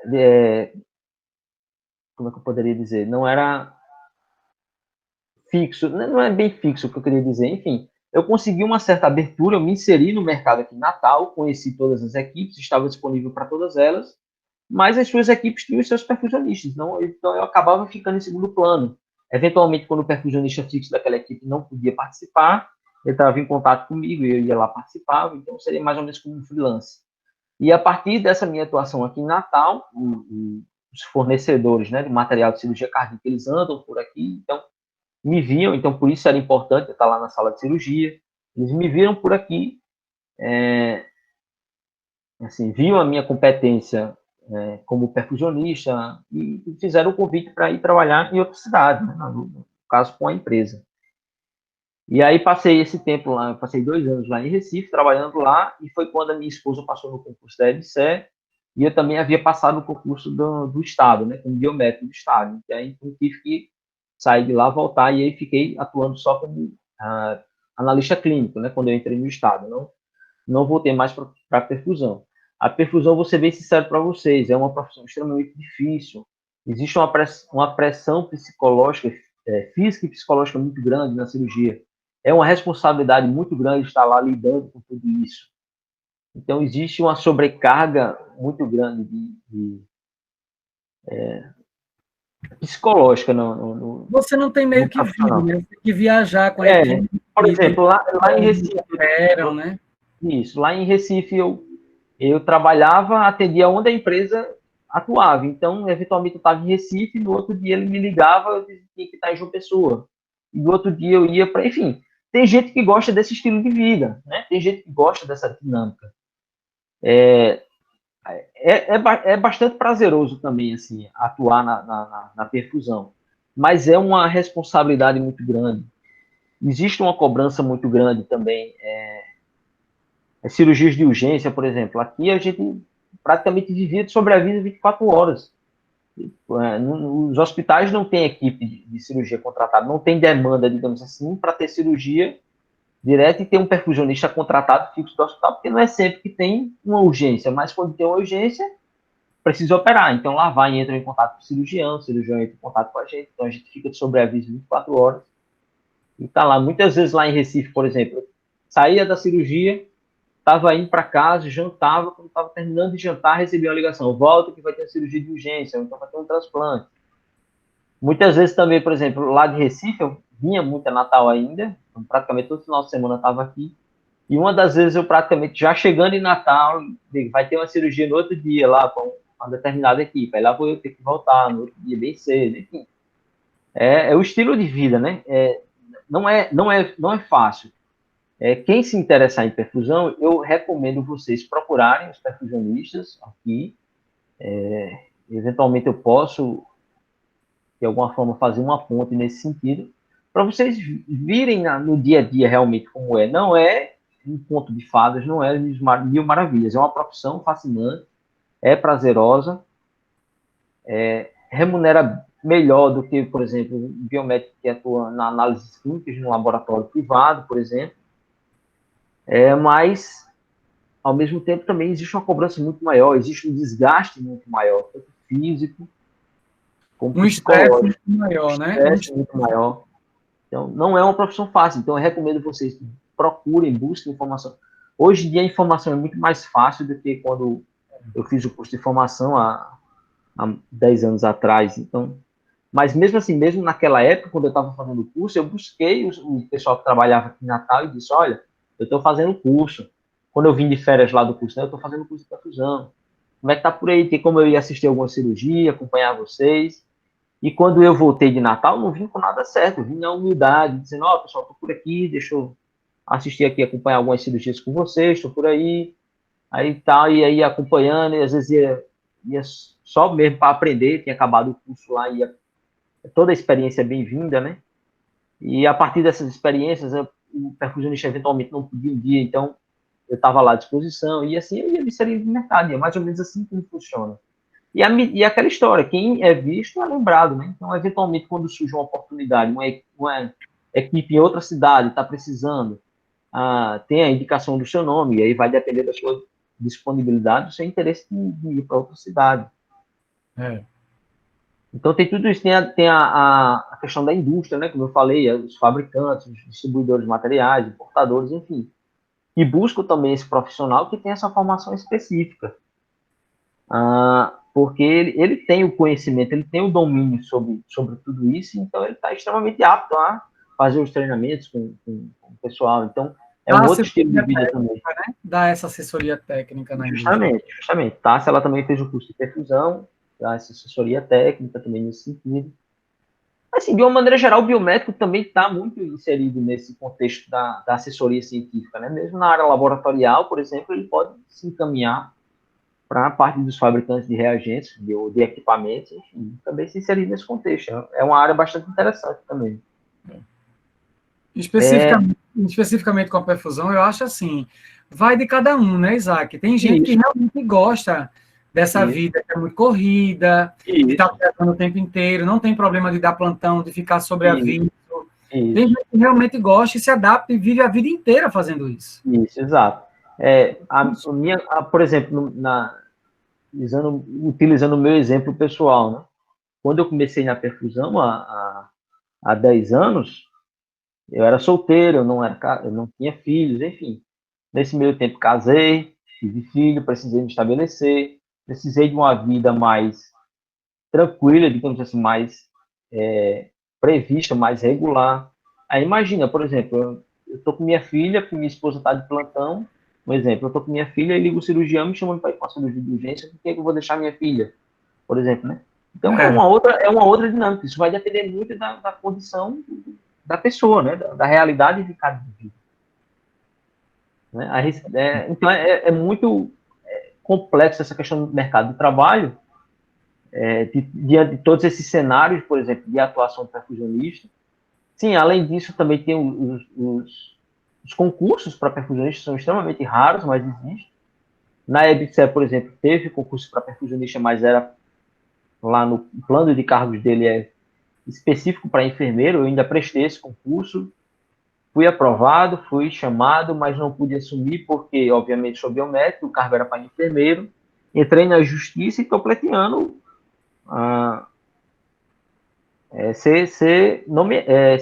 como é que eu poderia dizer? Não era fixo, não é bem fixo o que eu queria dizer, enfim. Eu consegui uma certa abertura, eu me inseri no mercado aqui em Natal, conheci todas as equipes, estava disponível para todas elas, mas as suas equipes tinham os seus perfusionistas, então eu acabava ficando em segundo plano. Eventualmente, quando o perfusionista fixo daquela equipe não podia participar, ele estava em contato comigo, eu ia lá participava, então seria mais ou menos como um freelance. E a partir dessa minha atuação aqui em Natal, os fornecedores, né, de material de cirurgia cardíaca, eles andam por aqui, então me viam, então por isso era importante eu estar lá na sala de cirurgia. Eles me viram por aqui, assim, viam a minha competência como perfusionista e fizeram o convite para ir trabalhar em outra cidade, né, no caso com a empresa. E aí passei esse tempo lá, passei 2 anos lá em Recife, trabalhando lá, e foi quando a minha esposa passou no concurso da EBSER, e eu também havia passado no concurso do Estado, né, como biomédico do Estado. E aí eu tive que sair de lá, voltar, e aí fiquei atuando só como analista clínico, né, quando eu entrei no Estado. Não voltei mais para a perfusão. A perfusão, vou ser bem sincero para vocês, é uma profissão extremamente difícil. Existe uma pressão psicológica, física e psicológica muito grande na cirurgia. É uma responsabilidade muito grande estar lá lidando com tudo isso. Então, existe uma sobrecarga muito grande psicológica Você não tem meio que vida, né? Você tem que viajar com a equipe. Por exemplo, lá em Recife, né? Isso, lá em Recife eu trabalhava, atendia onde a empresa atuava. Então, eventualmente eu estava em Recife, no outro dia ele me ligava, eu tinha que estar em João Pessoa. E no outro dia eu ia para... Enfim, tem gente que gosta desse estilo de vida, né? Tem gente que gosta dessa dinâmica. É bastante prazeroso também, assim, atuar na perfusão. Mas é uma responsabilidade muito grande. Existe uma cobrança muito grande também. Cirurgias de urgência, por exemplo. Aqui a gente praticamente vivia de sobreaviso 24 horas. Os hospitais não têm equipe de cirurgia contratada, não tem demanda, digamos assim, para ter cirurgia direta e ter um perfusionista contratado fixo do hospital, porque não é sempre que tem uma urgência, mas quando tem uma urgência, precisa operar. Então lá vai, entra em contato com o cirurgião entra em contato com a gente, então a gente fica de sobreaviso 24 horas. E tá lá. Muitas vezes lá em Recife, por exemplo, saía da cirurgia, estava indo para casa, jantava, quando estava terminando de jantar, recebi uma ligação, volta que vai ter uma cirurgia de urgência, ou então vai ter um transplante. Muitas vezes também, por exemplo, lá de Recife, eu vinha muito a Natal ainda, então, praticamente todo final de semana eu estava aqui, e uma das vezes eu praticamente, já chegando em Natal, vai ter uma cirurgia no outro dia lá, com uma determinada equipe, aí lá vou eu ter que voltar no outro dia bem cedo, enfim. É o estilo de vida, né? Não é fácil. Quem se interessar em perfusão, eu recomendo vocês procurarem os perfusionistas aqui. Eventualmente eu posso, de alguma forma, fazer uma ponte nesse sentido, para vocês virem no dia a dia realmente como é. Não é um conto de fadas, não é mil maravilhas. É uma profissão fascinante, é prazerosa, remunera melhor do que, por exemplo, um biomédico que atua na análise clínicas no laboratório privado, por exemplo. Mas, ao mesmo tempo, também existe uma cobrança muito maior, existe um desgaste muito maior, tanto físico como Um estresse psicológico. muito maior, né? Estresse muito maior. Então, não é uma profissão fácil. Então, eu recomendo vocês que procurem, busquem informação. Hoje em dia, a informação é muito mais fácil do que quando eu fiz o curso de formação há 10 anos atrás. Então, mas mesmo assim, mesmo naquela época, quando eu estava fazendo o curso, eu busquei o pessoal que trabalhava aqui em Natal e disse, olha, eu estou fazendo o curso. Quando eu vim de férias lá do curso, né, eu estou fazendo o curso de perfusão. Como é que tá por aí? Tem como eu ir assistir alguma cirurgia, acompanhar vocês? E quando eu voltei de Natal, não vim com nada certo. Eu vim na humildade, dizendo, ó, pessoal, estou por aqui, deixa eu assistir aqui, acompanhar algumas cirurgias com vocês, estou por aí. Aí tal, e aí acompanhando, e às vezes ia só mesmo para aprender, tinha acabado o curso lá, ia toda a experiência é bem-vinda, né? E a partir dessas experiências, o percussionista eventualmente não podia um dia, então eu estava lá à disposição, e assim eu ia me inserir no mercado, e é mais ou menos assim que funciona. E aquela história, quem é visto é lembrado, né? Então, eventualmente, quando surge uma oportunidade, uma equipe em outra cidade está precisando, tem a indicação do seu nome, e aí vai depender da sua disponibilidade, do seu interesse de ir para outra cidade. É. Então, tem tudo isso, tem a questão da indústria, né? Como eu falei, os fabricantes, os distribuidores de materiais, importadores, enfim. E busco também esse profissional que tem essa formação específica. Porque ele tem o conhecimento, ele tem o domínio sobre tudo isso, então ele está extremamente apto a fazer os treinamentos com o pessoal. Então, é um outro estilo de vida também. Né? Dá essa assessoria técnica na indústria. Justamente. Tássia, ela também fez o curso de perfusão, dá essa assessoria técnica também nesse sentido. Assim, de uma maneira geral, o biomédico também está muito inserido nesse contexto da assessoria científica, né? Mesmo na área laboratorial, por exemplo, ele pode se encaminhar para a parte dos fabricantes de reagentes, de equipamentos, enfim, também se inserir nesse contexto. É uma área bastante interessante também. Especificamente com a perfusão, eu acho assim, vai de cada um, né, Isaac? Tem gente que realmente gosta dessa vida, que é muito corrida, de estar viajando o tempo inteiro, não tem problema de dar plantão, de ficar sobreaviso. Tem gente que realmente gosta e se adapta e vive a vida inteira fazendo isso. Isso, exato. Por exemplo, utilizando o meu exemplo pessoal, né? Quando eu comecei na perfusão há 10 anos, eu era solteiro, eu não tinha filhos, enfim. Nesse meio tempo casei, tive filho, precisei me estabelecer, precisei de uma vida mais tranquila, digamos assim, mais prevista, mais regular. Aí imagina, por exemplo, eu estou com minha filha, porque minha esposa está de plantão, um exemplo, eu estou com minha filha e ligo o cirurgião me chamando para ir para a cirurgia de urgência, por que eu vou deixar minha filha, por exemplo, né? Então é uma outra dinâmica, isso vai depender muito da condição da pessoa, né? Da realidade de cada indivíduo. Né? Então é muito complexo essa questão do mercado de trabalho, diante de todos esses cenários, por exemplo, de atuação perfusionista. Sim, além disso, também tem os concursos para perfusionistas, são extremamente raros, mas existem. Na EBSER, por exemplo, teve concurso para perfusionista, mas era lá no plano de cargos dele específico para enfermeiro. Eu ainda prestei esse concurso, fui aprovado, fui chamado, mas não pude assumir porque, obviamente, sou biomédico, o cargo era para enfermeiro. Entrei na justiça e estou pleiteando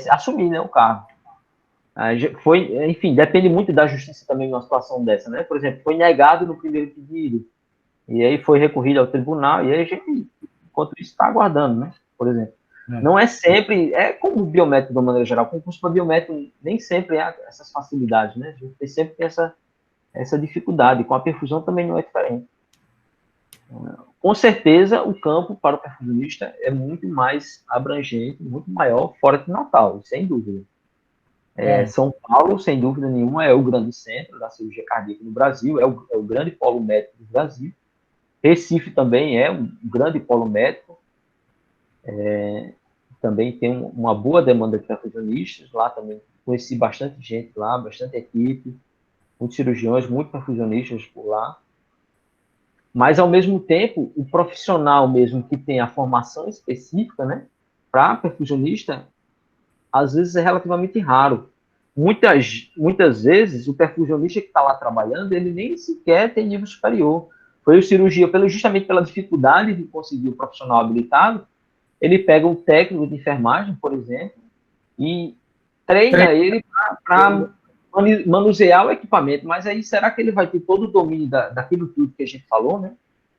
assumir, né, o cargo. Enfim, depende muito da justiça também numa situação dessa, né? Por exemplo, foi negado no primeiro pedido, e aí foi recorrido ao tribunal, e aí a gente, enquanto isso, está aguardando, né? Por exemplo. Não é sempre, é como o biomédico de uma maneira geral, concurso para biomédico nem sempre há essas facilidades, né? A gente sempre tem essa dificuldade, com a perfusão também não é diferente. Com certeza, o campo para o perfusionista é muito mais abrangente, muito maior, fora de Natal, sem dúvida. São Paulo, sem dúvida nenhuma, é o grande centro da cirurgia cardíaca no Brasil, é o grande polo médico do Brasil. Recife também é um grande polo médico, também tem uma boa demanda de perfusionistas, lá também conheci bastante gente lá, bastante equipe, muitos cirurgiões, muitos perfusionistas por lá. Mas, ao mesmo tempo, o profissional mesmo que tem a formação específica, né, para perfusionista, às vezes é relativamente raro. Muitas vezes, o perfusionista que está lá trabalhando, ele nem sequer tem nível superior. Foi o cirurgião, justamente pela dificuldade de conseguir o profissional habilitado, ele pega um técnico de enfermagem, por exemplo, e treina ele para manusear o equipamento. Mas aí, será que ele vai ter todo o domínio daquilo tudo que a gente falou, né?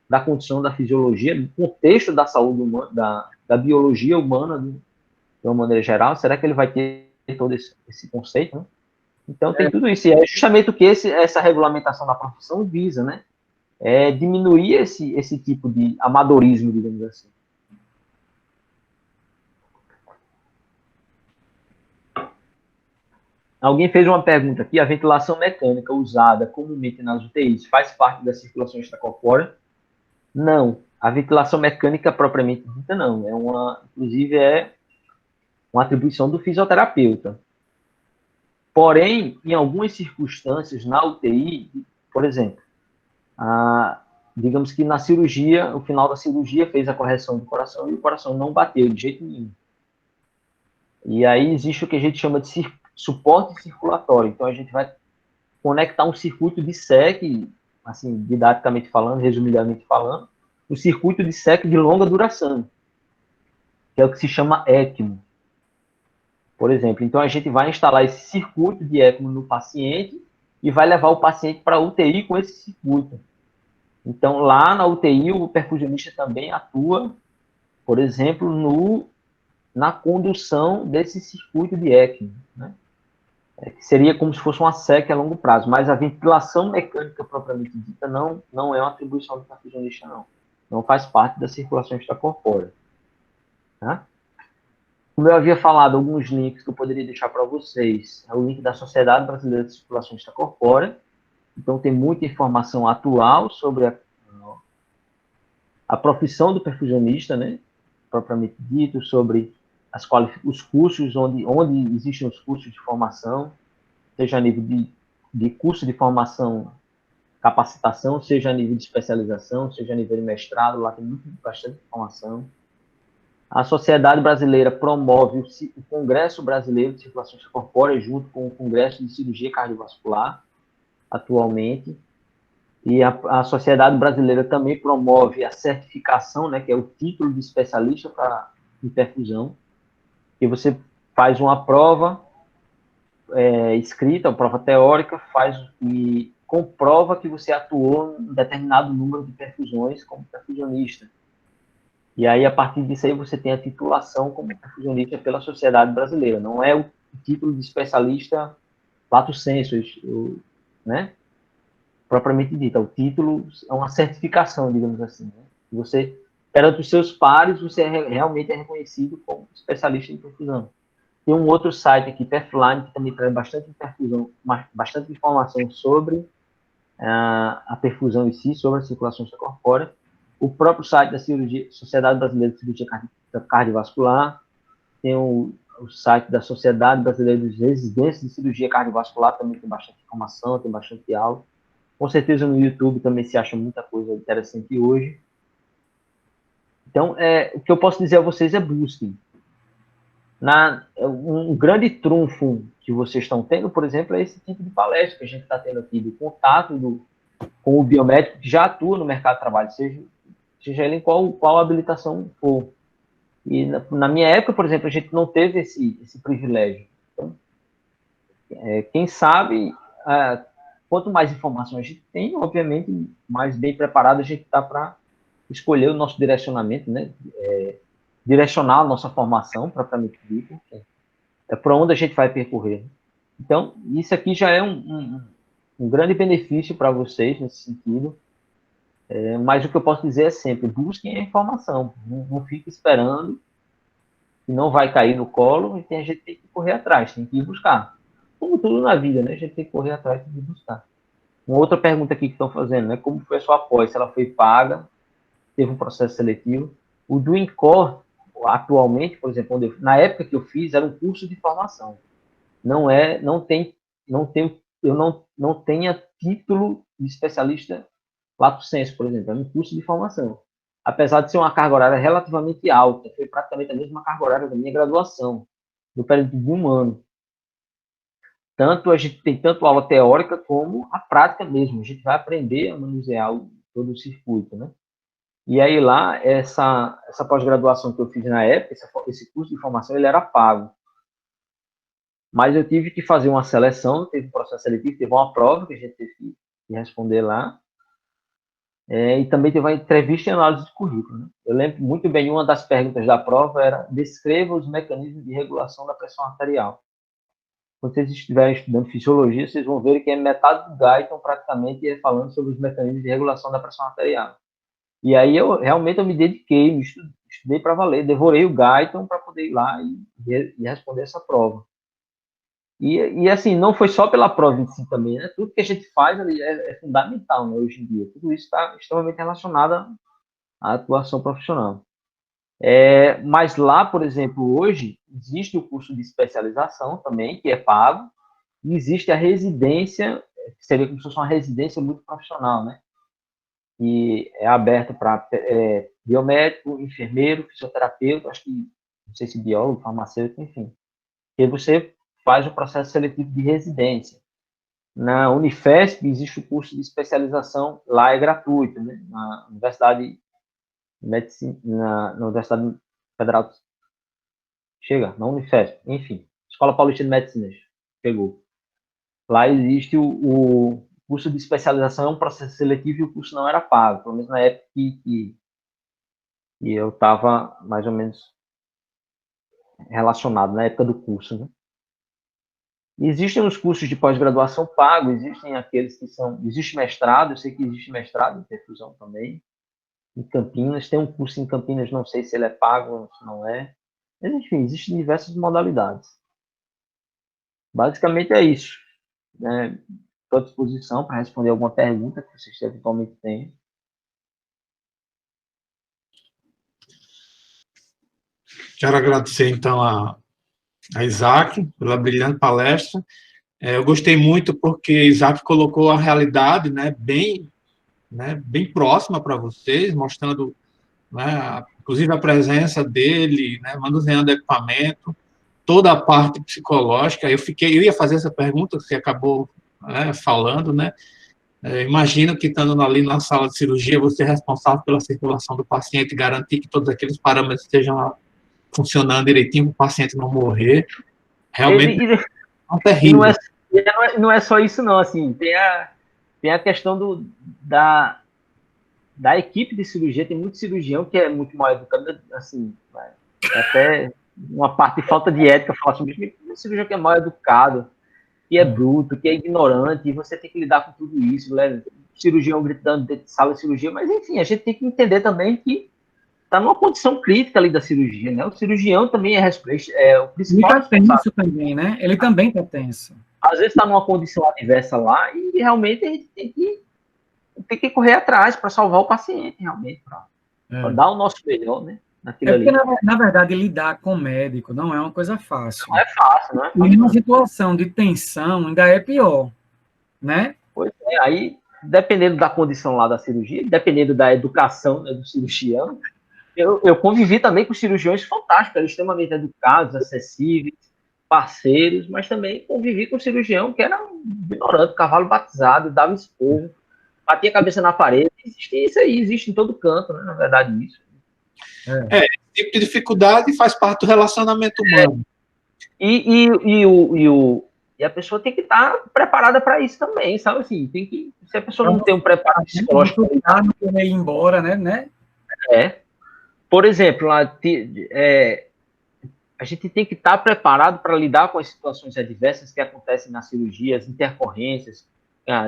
Da condição da fisiologia, do contexto da saúde humana, da biologia humana, de uma maneira geral? Será que ele vai ter todo esse conceito, né? Então, tem tudo isso. E é justamente o que essa regulamentação da profissão visa, né? É diminuir esse tipo de amadorismo, digamos assim. Alguém fez uma pergunta aqui: a ventilação mecânica usada comumente nas UTIs faz parte da circulação extracorpórea? Não. A ventilação mecânica propriamente dita não. Inclusive é uma atribuição do fisioterapeuta. Porém, em algumas circunstâncias na UTI, por exemplo, digamos que na cirurgia, no final da cirurgia, fez a correção do coração e o coração não bateu de jeito nenhum. E aí existe o que a gente chama de suporte circulatório. Então, a gente vai conectar um circuito de SEC, assim, didaticamente falando, resumidamente falando, um circuito de SEC de longa duração, que é o que se chama ECMO, por exemplo. Então, a gente vai instalar esse circuito de ECMO no paciente e vai levar o paciente para a UTI com esse circuito. Então, lá na UTI, o perfusionista também atua, por exemplo, na condução desse circuito de ECMO, né? Que seria como se fosse uma SEC a longo prazo, mas a ventilação mecânica propriamente dita não é uma atribuição do perfusionista, não. Não faz parte da circulação extracorpórea. Tá? Como eu havia falado, alguns links que eu poderia deixar para vocês, é o link da Sociedade Brasileira de Circulação Extracorpórea. Então, tem muita informação atual sobre a profissão do perfusionista, né, propriamente dito, sobre os cursos, onde existem os cursos de formação, seja a nível de curso de formação, capacitação, seja a nível de especialização, seja a nível de mestrado, lá tem bastante informação. A Sociedade Brasileira promove o Congresso Brasileiro de Circulação Extracorpórea junto com o Congresso de Cirurgia Cardiovascular, atualmente. E a Sociedade Brasileira também promove a certificação, né, que é o título de especialista em perfusão, que você faz uma prova escrita, uma prova teórica, e comprova que você atuou em determinado número de perfusões como perfusionista. E aí, a partir disso aí, você tem a titulação como perfusionista pela Sociedade Brasileira. Não é o título de especialista lato sensu, né? Propriamente dita. O título é uma certificação, digamos assim. Né? Você, perante os seus pares, você realmente é reconhecido como especialista em perfusão. Tem um outro site aqui, Perfline, que também traz bastante perfusão, bastante informação sobre a perfusão em si, sobre a circulação extracorpórea. O próprio site da Sociedade Brasileira de Cirurgia Cardiovascular, tem o site da Sociedade Brasileira de Residências de Cirurgia Cardiovascular, também tem bastante informação, tem bastante aula. Com certeza no YouTube também se acha muita coisa interessante hoje. Então, o que eu posso dizer a vocês é busquem. Um grande trunfo que vocês estão tendo, por exemplo, é esse tipo de palestra que a gente está tendo aqui, do contato com o biomédico que já atua no mercado de trabalho, seja ele em qual habilitação for. E na minha época, por exemplo, a gente não teve esse privilégio. Então, quem sabe, quanto mais informação a gente tem, obviamente, mais bem preparado a gente está para escolher o nosso direcionamento, né? direcionar a nossa formação, propriamente dita, é por onde a gente vai percorrer. Então, isso aqui já é um grande benefício para vocês nesse sentido, mas o que eu posso dizer é sempre, busquem a informação, não fique esperando, que não vai cair no colo, e a gente tem que correr atrás, tem que ir buscar. Como tudo na vida, né? A gente tem que correr atrás e buscar. Uma outra pergunta aqui que estão fazendo, né? Como foi a sua pós? Se ela foi paga, teve um processo seletivo. O do INCOR, atualmente, por exemplo, na época que eu fiz, era um curso de formação. Eu não tenho título de especialista lato sensu, por exemplo, é um curso de formação. Apesar de ser uma carga horária relativamente alta, foi praticamente a mesma carga horária da minha graduação, no período de 1 ano. Tanto a gente tem tanto aula teórica como a prática mesmo. A gente vai aprender a manusear todo o circuito, né? E aí lá, essa pós-graduação que eu fiz na época, esse curso de formação, ele era pago. Mas eu tive que fazer uma seleção, teve um processo seletivo, teve uma prova que a gente teve que responder lá, e também teve uma entrevista e análise de currículo. Né? Eu lembro muito bem, uma das perguntas da prova era: descreva os mecanismos de regulação da pressão arterial. Quando vocês estiverem estudando fisiologia, vocês vão ver que é metade do Guyton praticamente falando sobre os mecanismos de regulação da pressão arterial. E aí eu realmente me dediquei, estudei para valer, devorei o Guyton para poder ir lá e responder essa prova. E assim, não foi só pela prova em si também, né? Tudo que a gente faz ali é fundamental, né, hoje em dia. Tudo isso está extremamente relacionado à atuação profissional. Mas lá, por exemplo, hoje, existe o curso de especialização também, que é pago, e existe a residência, que seria como se fosse uma residência muito profissional, né? Que é aberta para biomédico, enfermeiro, fisioterapeuta, acho que, não sei se biólogo, farmacêutico, enfim. E você faz o processo seletivo de residência. Na Unifesp existe o curso de especialização, lá é gratuito, né? Na Universidade Medicina, na Universidade Federal, na Unifesp, enfim, Escola Paulista de Medicina, chegou. Lá existe o curso de especialização, é um processo seletivo e o curso não era pago, pelo menos na época que eu estava mais ou menos relacionado, na época do curso, né? Existem os cursos de pós-graduação pagos, existem aqueles que são... Existe mestrado, eu sei que existe mestrado em perfusão também, em Campinas. Tem um curso em Campinas, não sei se ele é pago ou se não é. Mas, enfim, existem diversas modalidades. Basicamente é isso. Estou à disposição para responder alguma pergunta que vocês eventualmente tenham. Quero agradecer, então, a Isaac pela brilhante palestra. Eu gostei muito porque Isaac colocou a realidade, né, bem próxima para vocês, mostrando, né, inclusive a presença dele, né, manuseando equipamento, toda a parte psicológica. Eu ia fazer essa pergunta que você acabou, né, falando, né? Imagino que estando ali na sala de cirurgia, você é responsável pela circulação do paciente, garantir que todos aqueles parâmetros estejam funcionando direitinho para o paciente não morrer. Realmente é terrível. Não é só isso, não. Assim, tem a questão da equipe de cirurgia. Tem muito cirurgião que é muito mal educado, assim, até uma parte de falta de ética, falar sobre cirurgião que é mal educado, que é bruto, que é ignorante, e você tem que lidar com tudo isso, né? Cirurgião gritando dentro de sala de cirurgia, mas enfim, a gente tem que entender também que está numa condição crítica ali da cirurgia, né? O cirurgião também é o principal. Ele está tenso também, né? Ele também está tenso. Às vezes está numa condição adversa lá e realmente a gente tem que correr atrás para salvar o paciente, realmente, para dar o nosso melhor, né? Porque, na verdade, lidar com médico não é uma coisa fácil. Não é fácil, né? E numa situação de tensão ainda é pior, né? Pois é, aí, dependendo da condição lá da cirurgia, dependendo da educação, né, do cirurgião, eu convivi também com cirurgiões fantásticos, eram extremamente educados, acessíveis, parceiros, mas também convivi com um cirurgião que era um ignorante, cavalo batizado, dava esporro, batia a cabeça na parede. Existe isso aí, existe em todo canto, né? Na verdade, isso. Esse tipo de dificuldade faz parte do relacionamento humano. E a pessoa tem que estar preparada para isso também, sabe? Assim, se a pessoa não tem um preparo psicológico... Não querer ir embora, né? por exemplo, a gente tem que estar preparado para lidar com as situações adversas que acontecem na cirurgia, as intercorrências.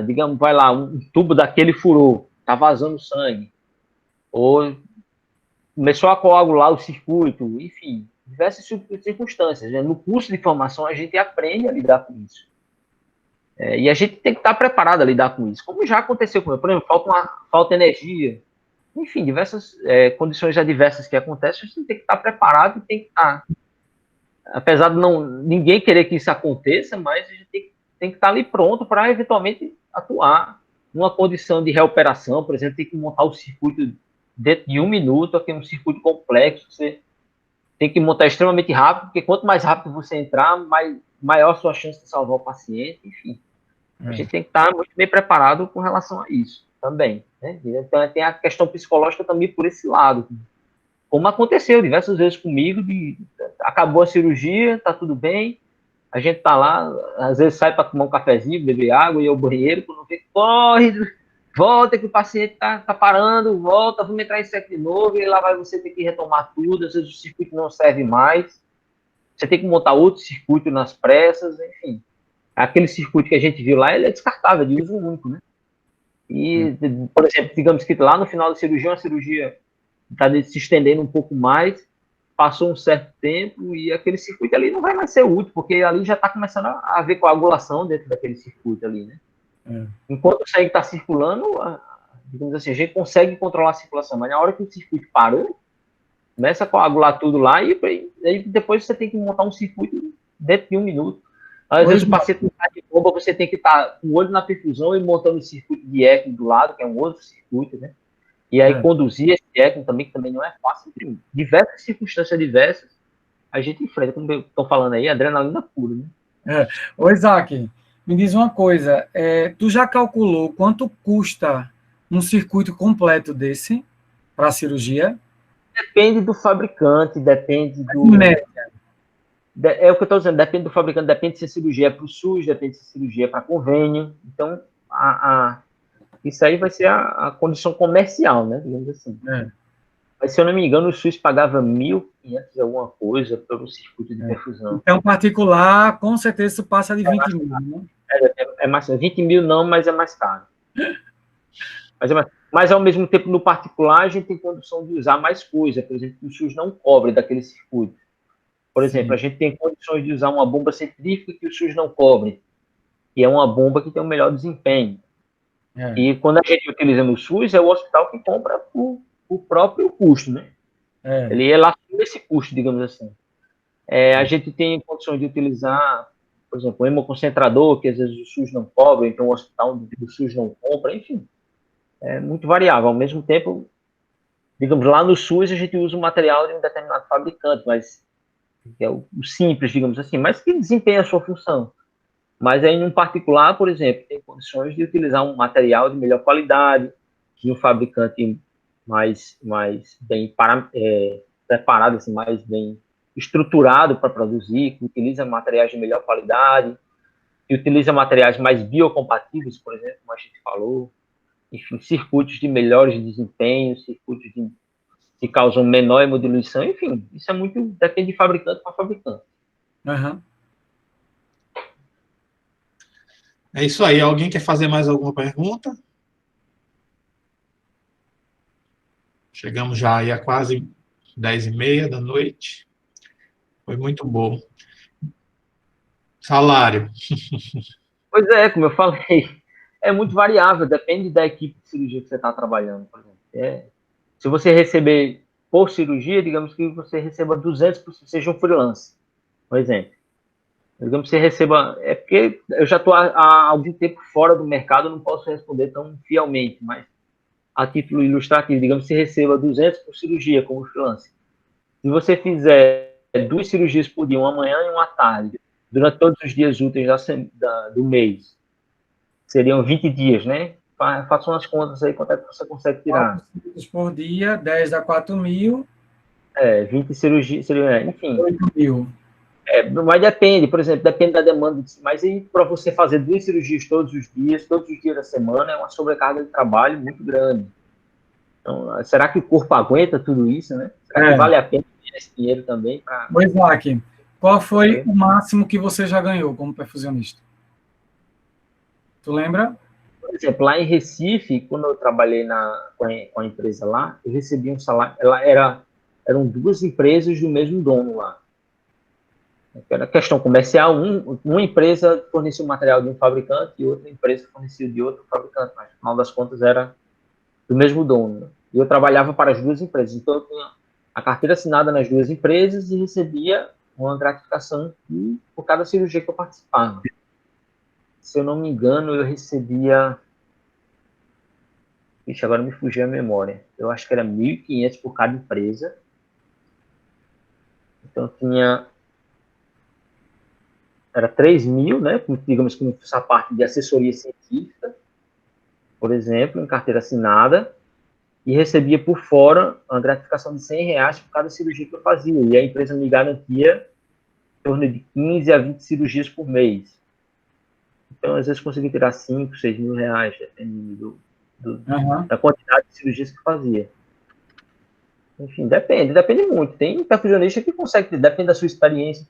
Digamos, vai lá, um tubo daquele furou, está vazando sangue, ou começou a coagular o circuito, enfim, diversas circunstâncias. Né? No curso de formação, a gente aprende a lidar com isso. E a gente tem que estar preparado a lidar com isso, como já aconteceu com eu. Por exemplo, falta energia, enfim, diversas condições adversas que acontecem, a gente tem que estar preparado e tem que estar, apesar de ninguém querer que isso aconteça, mas a gente tem que estar ali pronto para eventualmente atuar numa condição de reoperação. Por exemplo, tem que montar o circuito dentro de 1 minuto, aqui é um circuito complexo, você tem que montar extremamente rápido, porque quanto mais rápido você entrar, maior a sua chance de salvar o paciente, enfim. A gente tem que estar muito bem preparado com relação a isso também. Né? Então, tem a questão psicológica também por esse lado. Como aconteceu diversas vezes comigo, acabou a cirurgia, tá tudo bem, a gente tá lá, às vezes sai para tomar um cafezinho, beber água, ir ao banheiro, quando vê, corre, volta que o paciente tá parando, volta, vamos entrar em seco de novo, e lá vai você ter que retomar tudo, às vezes o circuito não serve mais, você tem que montar outro circuito nas pressas, enfim. Aquele circuito que a gente viu lá, ele é descartável, de uso único, né? E, por exemplo, digamos que lá no final da cirurgia, uma cirurgia está se estendendo um pouco mais, passou um certo tempo e aquele circuito ali não vai mais ser útil, porque ali já está começando a haver coagulação dentro daquele circuito ali, né? Enquanto o sangue está circulando, digamos assim, a gente consegue controlar a circulação, mas na hora que o circuito parou, começa a coagular tudo lá e aí depois você tem que montar um circuito dentro de 1 minuto. Às vezes o paciente não está de bomba, você tem que estar com o olho na perfusão e montando o circuito de ECMO do lado, que é um outro circuito, né? E aí conduzir esse ECMO também não é fácil. Tem diversas circunstâncias diversas a gente enfrenta, como eu estou falando aí, adrenalina pura, né? Ô, Isaac, me diz uma coisa, tu já calculou quanto custa um circuito completo desse para a cirurgia? Depende do fabricante, depende do... É o que eu estou dizendo, depende do fabricante, depende se a cirurgia é para o SUS, depende se a cirurgia é para convênio. Então, isso aí vai ser a condição comercial, né? Digamos assim. Mas, se eu não me engano, o SUS pagava 1.500 alguma coisa pelo circuito de perfusão. Então, particular, com certeza, isso passa de 20 mil, né? É mais, 20 mil não, mas é mais caro. Mas, ao mesmo tempo, no particular, a gente tem condição de usar mais coisa. Por exemplo, o SUS não cobre daquele circuito. Por exemplo, a gente tem condições de usar uma bomba centrífuga que o SUS não cobre, que é uma bomba que tem um melhor desempenho. E quando a gente utiliza no SUS, é o hospital que compra o próprio custo, né? Ele assume esse custo, digamos assim. A gente tem condições de utilizar, por exemplo, um hemoconcentrador, que às vezes o SUS não cobre, então o hospital do SUS não compra, enfim. É muito variável. Ao mesmo tempo, digamos, lá no SUS a gente usa o material de um determinado fabricante, mas que é o simples, digamos assim, mas que desempenha a sua função. Mas aí, num particular, por exemplo, tem condições de utilizar um material de melhor qualidade, de um fabricante mais bem preparado, assim, mais bem estruturado para produzir, que utiliza materiais de melhor qualidade, que utiliza materiais mais biocompatíveis, por exemplo, como a gente falou, enfim, circuitos de melhores desempenhos, circuitos que causam menor hemodiluição, enfim, isso é muito, depende de fabricante para fabricante. É isso aí. Alguém quer fazer mais alguma pergunta? Chegamos já aí a quase 10h30 da noite. Foi muito bom. Salário. Pois é, como eu falei, é muito variável, depende da equipe de cirurgia que você está trabalhando, por exemplo. Se você receber por cirurgia, digamos que você receba 200%, seja um freelance, por exemplo. Digamos que você receba... É porque eu já estou há algum tempo fora do mercado, não posso responder tão fielmente, mas a título ilustrativo, digamos que você receba 200 por cirurgia como freelance. Se você fizer 2 cirurgias por dia, uma manhã e uma tarde, durante todos os dias úteis do mês, seriam 20 dias, né? Faça umas contas aí, quanto é que você consegue tirar. 4 cirurgias por dia, 10 dá 4.000. 20 cirurgias, enfim. 8.000. Mas depende, por exemplo, depende da demanda. Mas aí, para você fazer 2 cirurgias todos os dias da semana, é uma sobrecarga de trabalho muito grande. Então, será que o corpo aguenta tudo isso, né? Acho que vale a pena ganhar esse dinheiro também. Ô, Isaac, qual foi o máximo que você já ganhou como perfusionista? Tu lembra? Por exemplo, lá em Recife, quando eu trabalhei com a empresa lá, eu recebi um salário. Eram duas empresas do mesmo dono lá. Era questão comercial, uma empresa fornecia o material de um fabricante e outra empresa fornecia de outro fabricante, mas no final das contas era do mesmo dono. Né? E eu trabalhava para as duas empresas, então eu tinha a carteira assinada nas duas empresas e recebia uma gratificação por cada cirurgia que eu participava. Se eu não me engano, eu recebia... Ixi, agora me fugiu a memória. Eu acho que era 1.500 por cada empresa. Então tinha... Era 3.000, né? Digamos que essa parte de assessoria científica, por exemplo, em carteira assinada, e recebia por fora uma gratificação de R$100 por cada cirurgia que eu fazia. E a empresa me garantia em torno de 15 a 20 cirurgias por mês. Então, às vezes, conseguia tirar 5, 6 mil reais, dependendo da quantidade de cirurgias que eu fazia. Enfim, depende muito. Tem perfusionista que consegue, depende da sua experiência,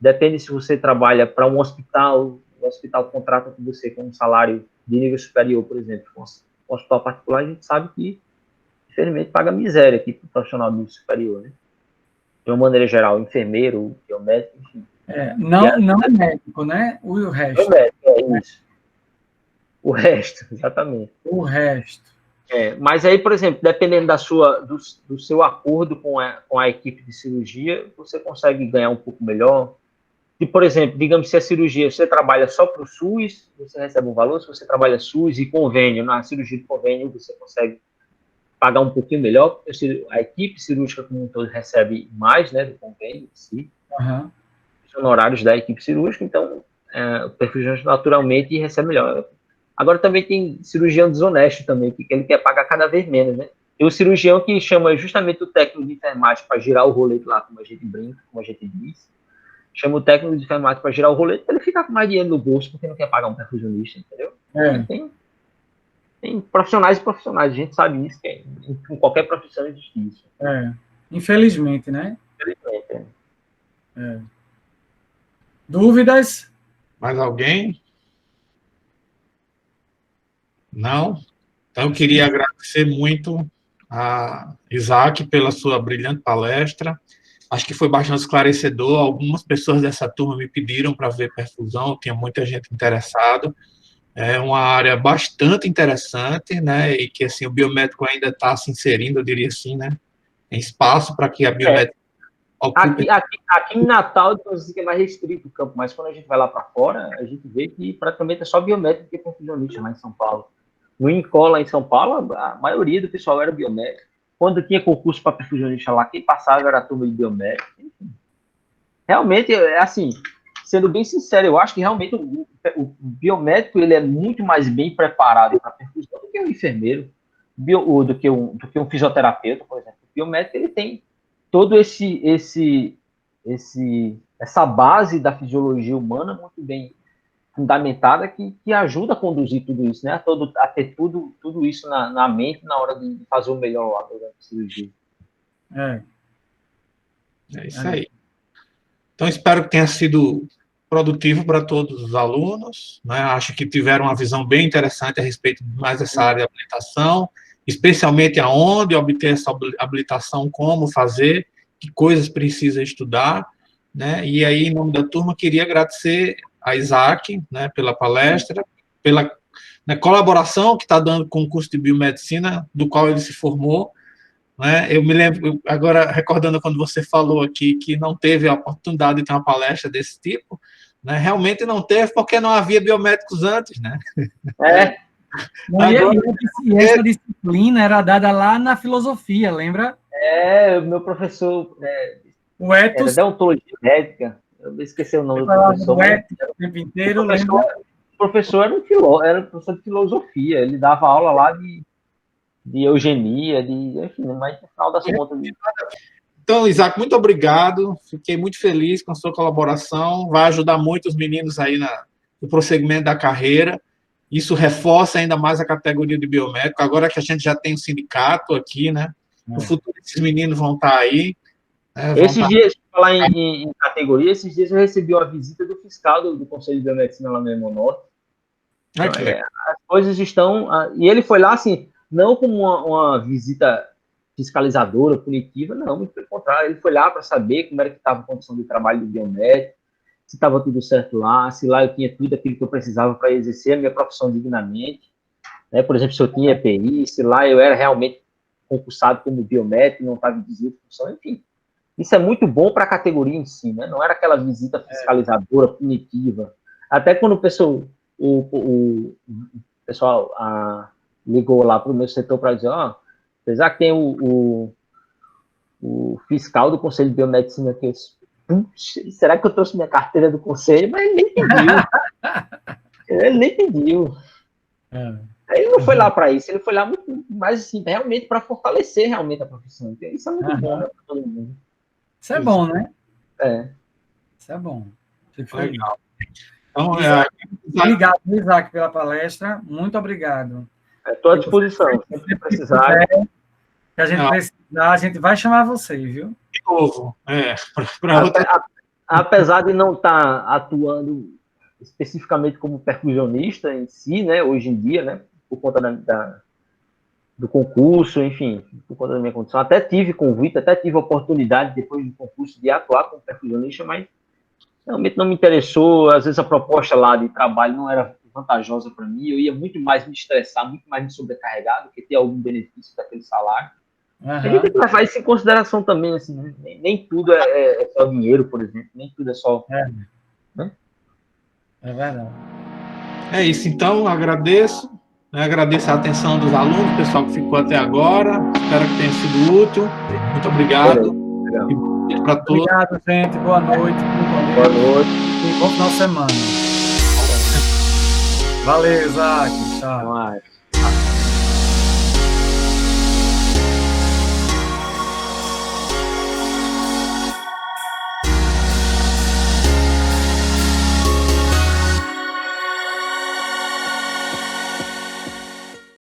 depende se você trabalha para um hospital, o hospital contrata com você com um salário de nível superior, por exemplo. Um hospital particular, a gente sabe que, infelizmente, paga miséria aqui para o profissional de nível superior, né? De uma maneira geral, enfermeiro, biomédico, enfim. Não é médico, né? O resto. É médico, é isso. O resto, exatamente. O resto. Mas aí, por exemplo, dependendo do seu acordo com a equipe de cirurgia, você consegue ganhar um pouco melhor. E, por exemplo, digamos se a cirurgia, você trabalha só para o SUS, você recebe um valor. Se você trabalha SUS e convênio, na cirurgia de convênio, você consegue pagar um pouquinho melhor, porque a equipe cirúrgica como um todo recebe mais, né, do convênio em si. Os honorários da equipe cirúrgica, então o perfusionista naturalmente recebe melhor. Agora também tem cirurgião desonesto também, que ele quer pagar cada vez menos, né? Tem o cirurgião que chama justamente o técnico de enfermagem para girar o rolete lá, como a gente brinca, como a gente diz. Chama o técnico de enfermagem para girar o rolete para ele ficar com mais dinheiro no bolso, porque não quer pagar um perfusionista, entendeu? Tem profissionais e profissionais, a gente sabe isso, que em qualquer profissão existe isso. Infelizmente, né? Infelizmente, Dúvidas? Mais alguém? Não? Então, eu queria agradecer muito a Isaac pela sua brilhante palestra. Acho que foi bastante esclarecedor. Algumas pessoas dessa turma me pediram para ver perfusão, tinha muita gente interessada. É uma área bastante interessante, né? E que assim, o biomédico ainda está se inserindo, eu diria assim, né? Tem espaço para que a biomédica ocupe. Aqui em Natal, é mais restrito o campo, mas quando a gente vai lá para fora, a gente vê que praticamente é só biomédico que é perfusionista lá em São Paulo. No INCOL, lá em São Paulo, a maioria do pessoal era biomédico. Quando tinha concurso para perfusionista lá, quem passava era a turma de biomédico. Enfim. Realmente, assim, sendo bem sincero, eu acho que realmente o biomédico ele é muito mais bem preparado para perfusão do que o enfermeiro, do que um fisioterapeuta, por exemplo. O biomédico ele tem todo essa base da fisiologia humana muito bem fundamentada que ajuda a conduzir tudo isso, né? A ter tudo isso na mente na hora de fazer o melhor lá da cirurgia. É isso aí. Então, espero que tenha sido produtivo para todos os alunos, né? Acho que tiveram uma visão bem interessante a respeito de mais essa área de habilitação, especialmente aonde obter essa habilitação, como fazer, que coisas precisa estudar, né? E aí, em nome da turma, queria agradecer a Isaac, né, pela palestra, pela colaboração que está dando com o curso de biomedicina, do qual ele se formou, né? Eu me lembro, agora recordando quando você falou aqui que não teve a oportunidade de ter uma palestra desse tipo, né? Realmente não teve porque não havia biomédicos antes, né? E essa disciplina era dada lá na filosofia, lembra? O meu professor o Etos, era deontologia médica, eu esqueci o nome do professor. O tempo inteiro, o professor era professor de filosofia, ele dava aula lá de eugenia, enfim, mas no final das contas... Então, Isaac, muito obrigado, fiquei muito feliz com a sua colaboração, vai ajudar muito os meninos aí no prosseguimento da carreira, isso reforça ainda mais a categoria de biomédico, agora que a gente já tem o sindicato aqui, né, no futuro esses meninos vão estar aí. Esses dias, falar em categoria, esses dias eu recebi uma visita do fiscal do Conselho de Biomedicina lá no Hemonorte. Então, as coisas estão... E ele foi lá, assim, não como uma visita fiscalizadora, punitiva, não, muito pelo contrário. Ele foi lá para saber como era que estava a condição de trabalho do biomédico, se estava tudo certo lá, se lá eu tinha tudo aquilo que eu precisava para exercer a minha profissão dignamente. Né? Por exemplo, se eu tinha EPI, se lá eu era realmente concursado como biomédico, não estava em desvio de função, enfim. Isso é muito bom para a categoria em si, né? Não era aquela visita fiscalizadora, punitiva. Até quando o pessoal ligou lá para o meu setor para dizer, apesar que tem o fiscal do Conselho de Biomedicina aqui, será que eu trouxe minha carteira do Conselho? Mas ele nem pediu. Ele nem pediu. Ele não foi lá para isso, ele foi lá muito mais assim, realmente para fortalecer realmente a profissão. Então, isso é muito bom, né, para todo mundo. Isso é bom, né? Isso é bom. Legal. Então, obrigado, Isaac, pela palestra. Muito obrigado. Estou à disposição. Se precisar. Se a gente precisar, a gente vai chamar você, viu? De novo. Apesar de não estar atuando especificamente como percussionista em si, né, hoje em dia, né, por conta do concurso, enfim, por conta da minha condição. Até tive convite, até tive oportunidade, depois do concurso, de atuar como percussionista, mas realmente não me interessou. Às vezes a proposta lá de trabalho não era vantajosa para mim, eu ia muito mais me estressar, muito mais me sobrecarregar do que ter algum benefício daquele salário. A gente tem que levar isso em consideração também, assim, né? Nem tudo é só dinheiro, por exemplo, nem tudo é só... Né? É verdade. É isso, então, agradeço a atenção dos alunos, pessoal que ficou até agora, espero que tenha sido útil, muito obrigado. Para todos. Obrigado, gente, boa noite. Boa noite. E bom final de semana. Valeu, Isaac. Tchau. Até mais.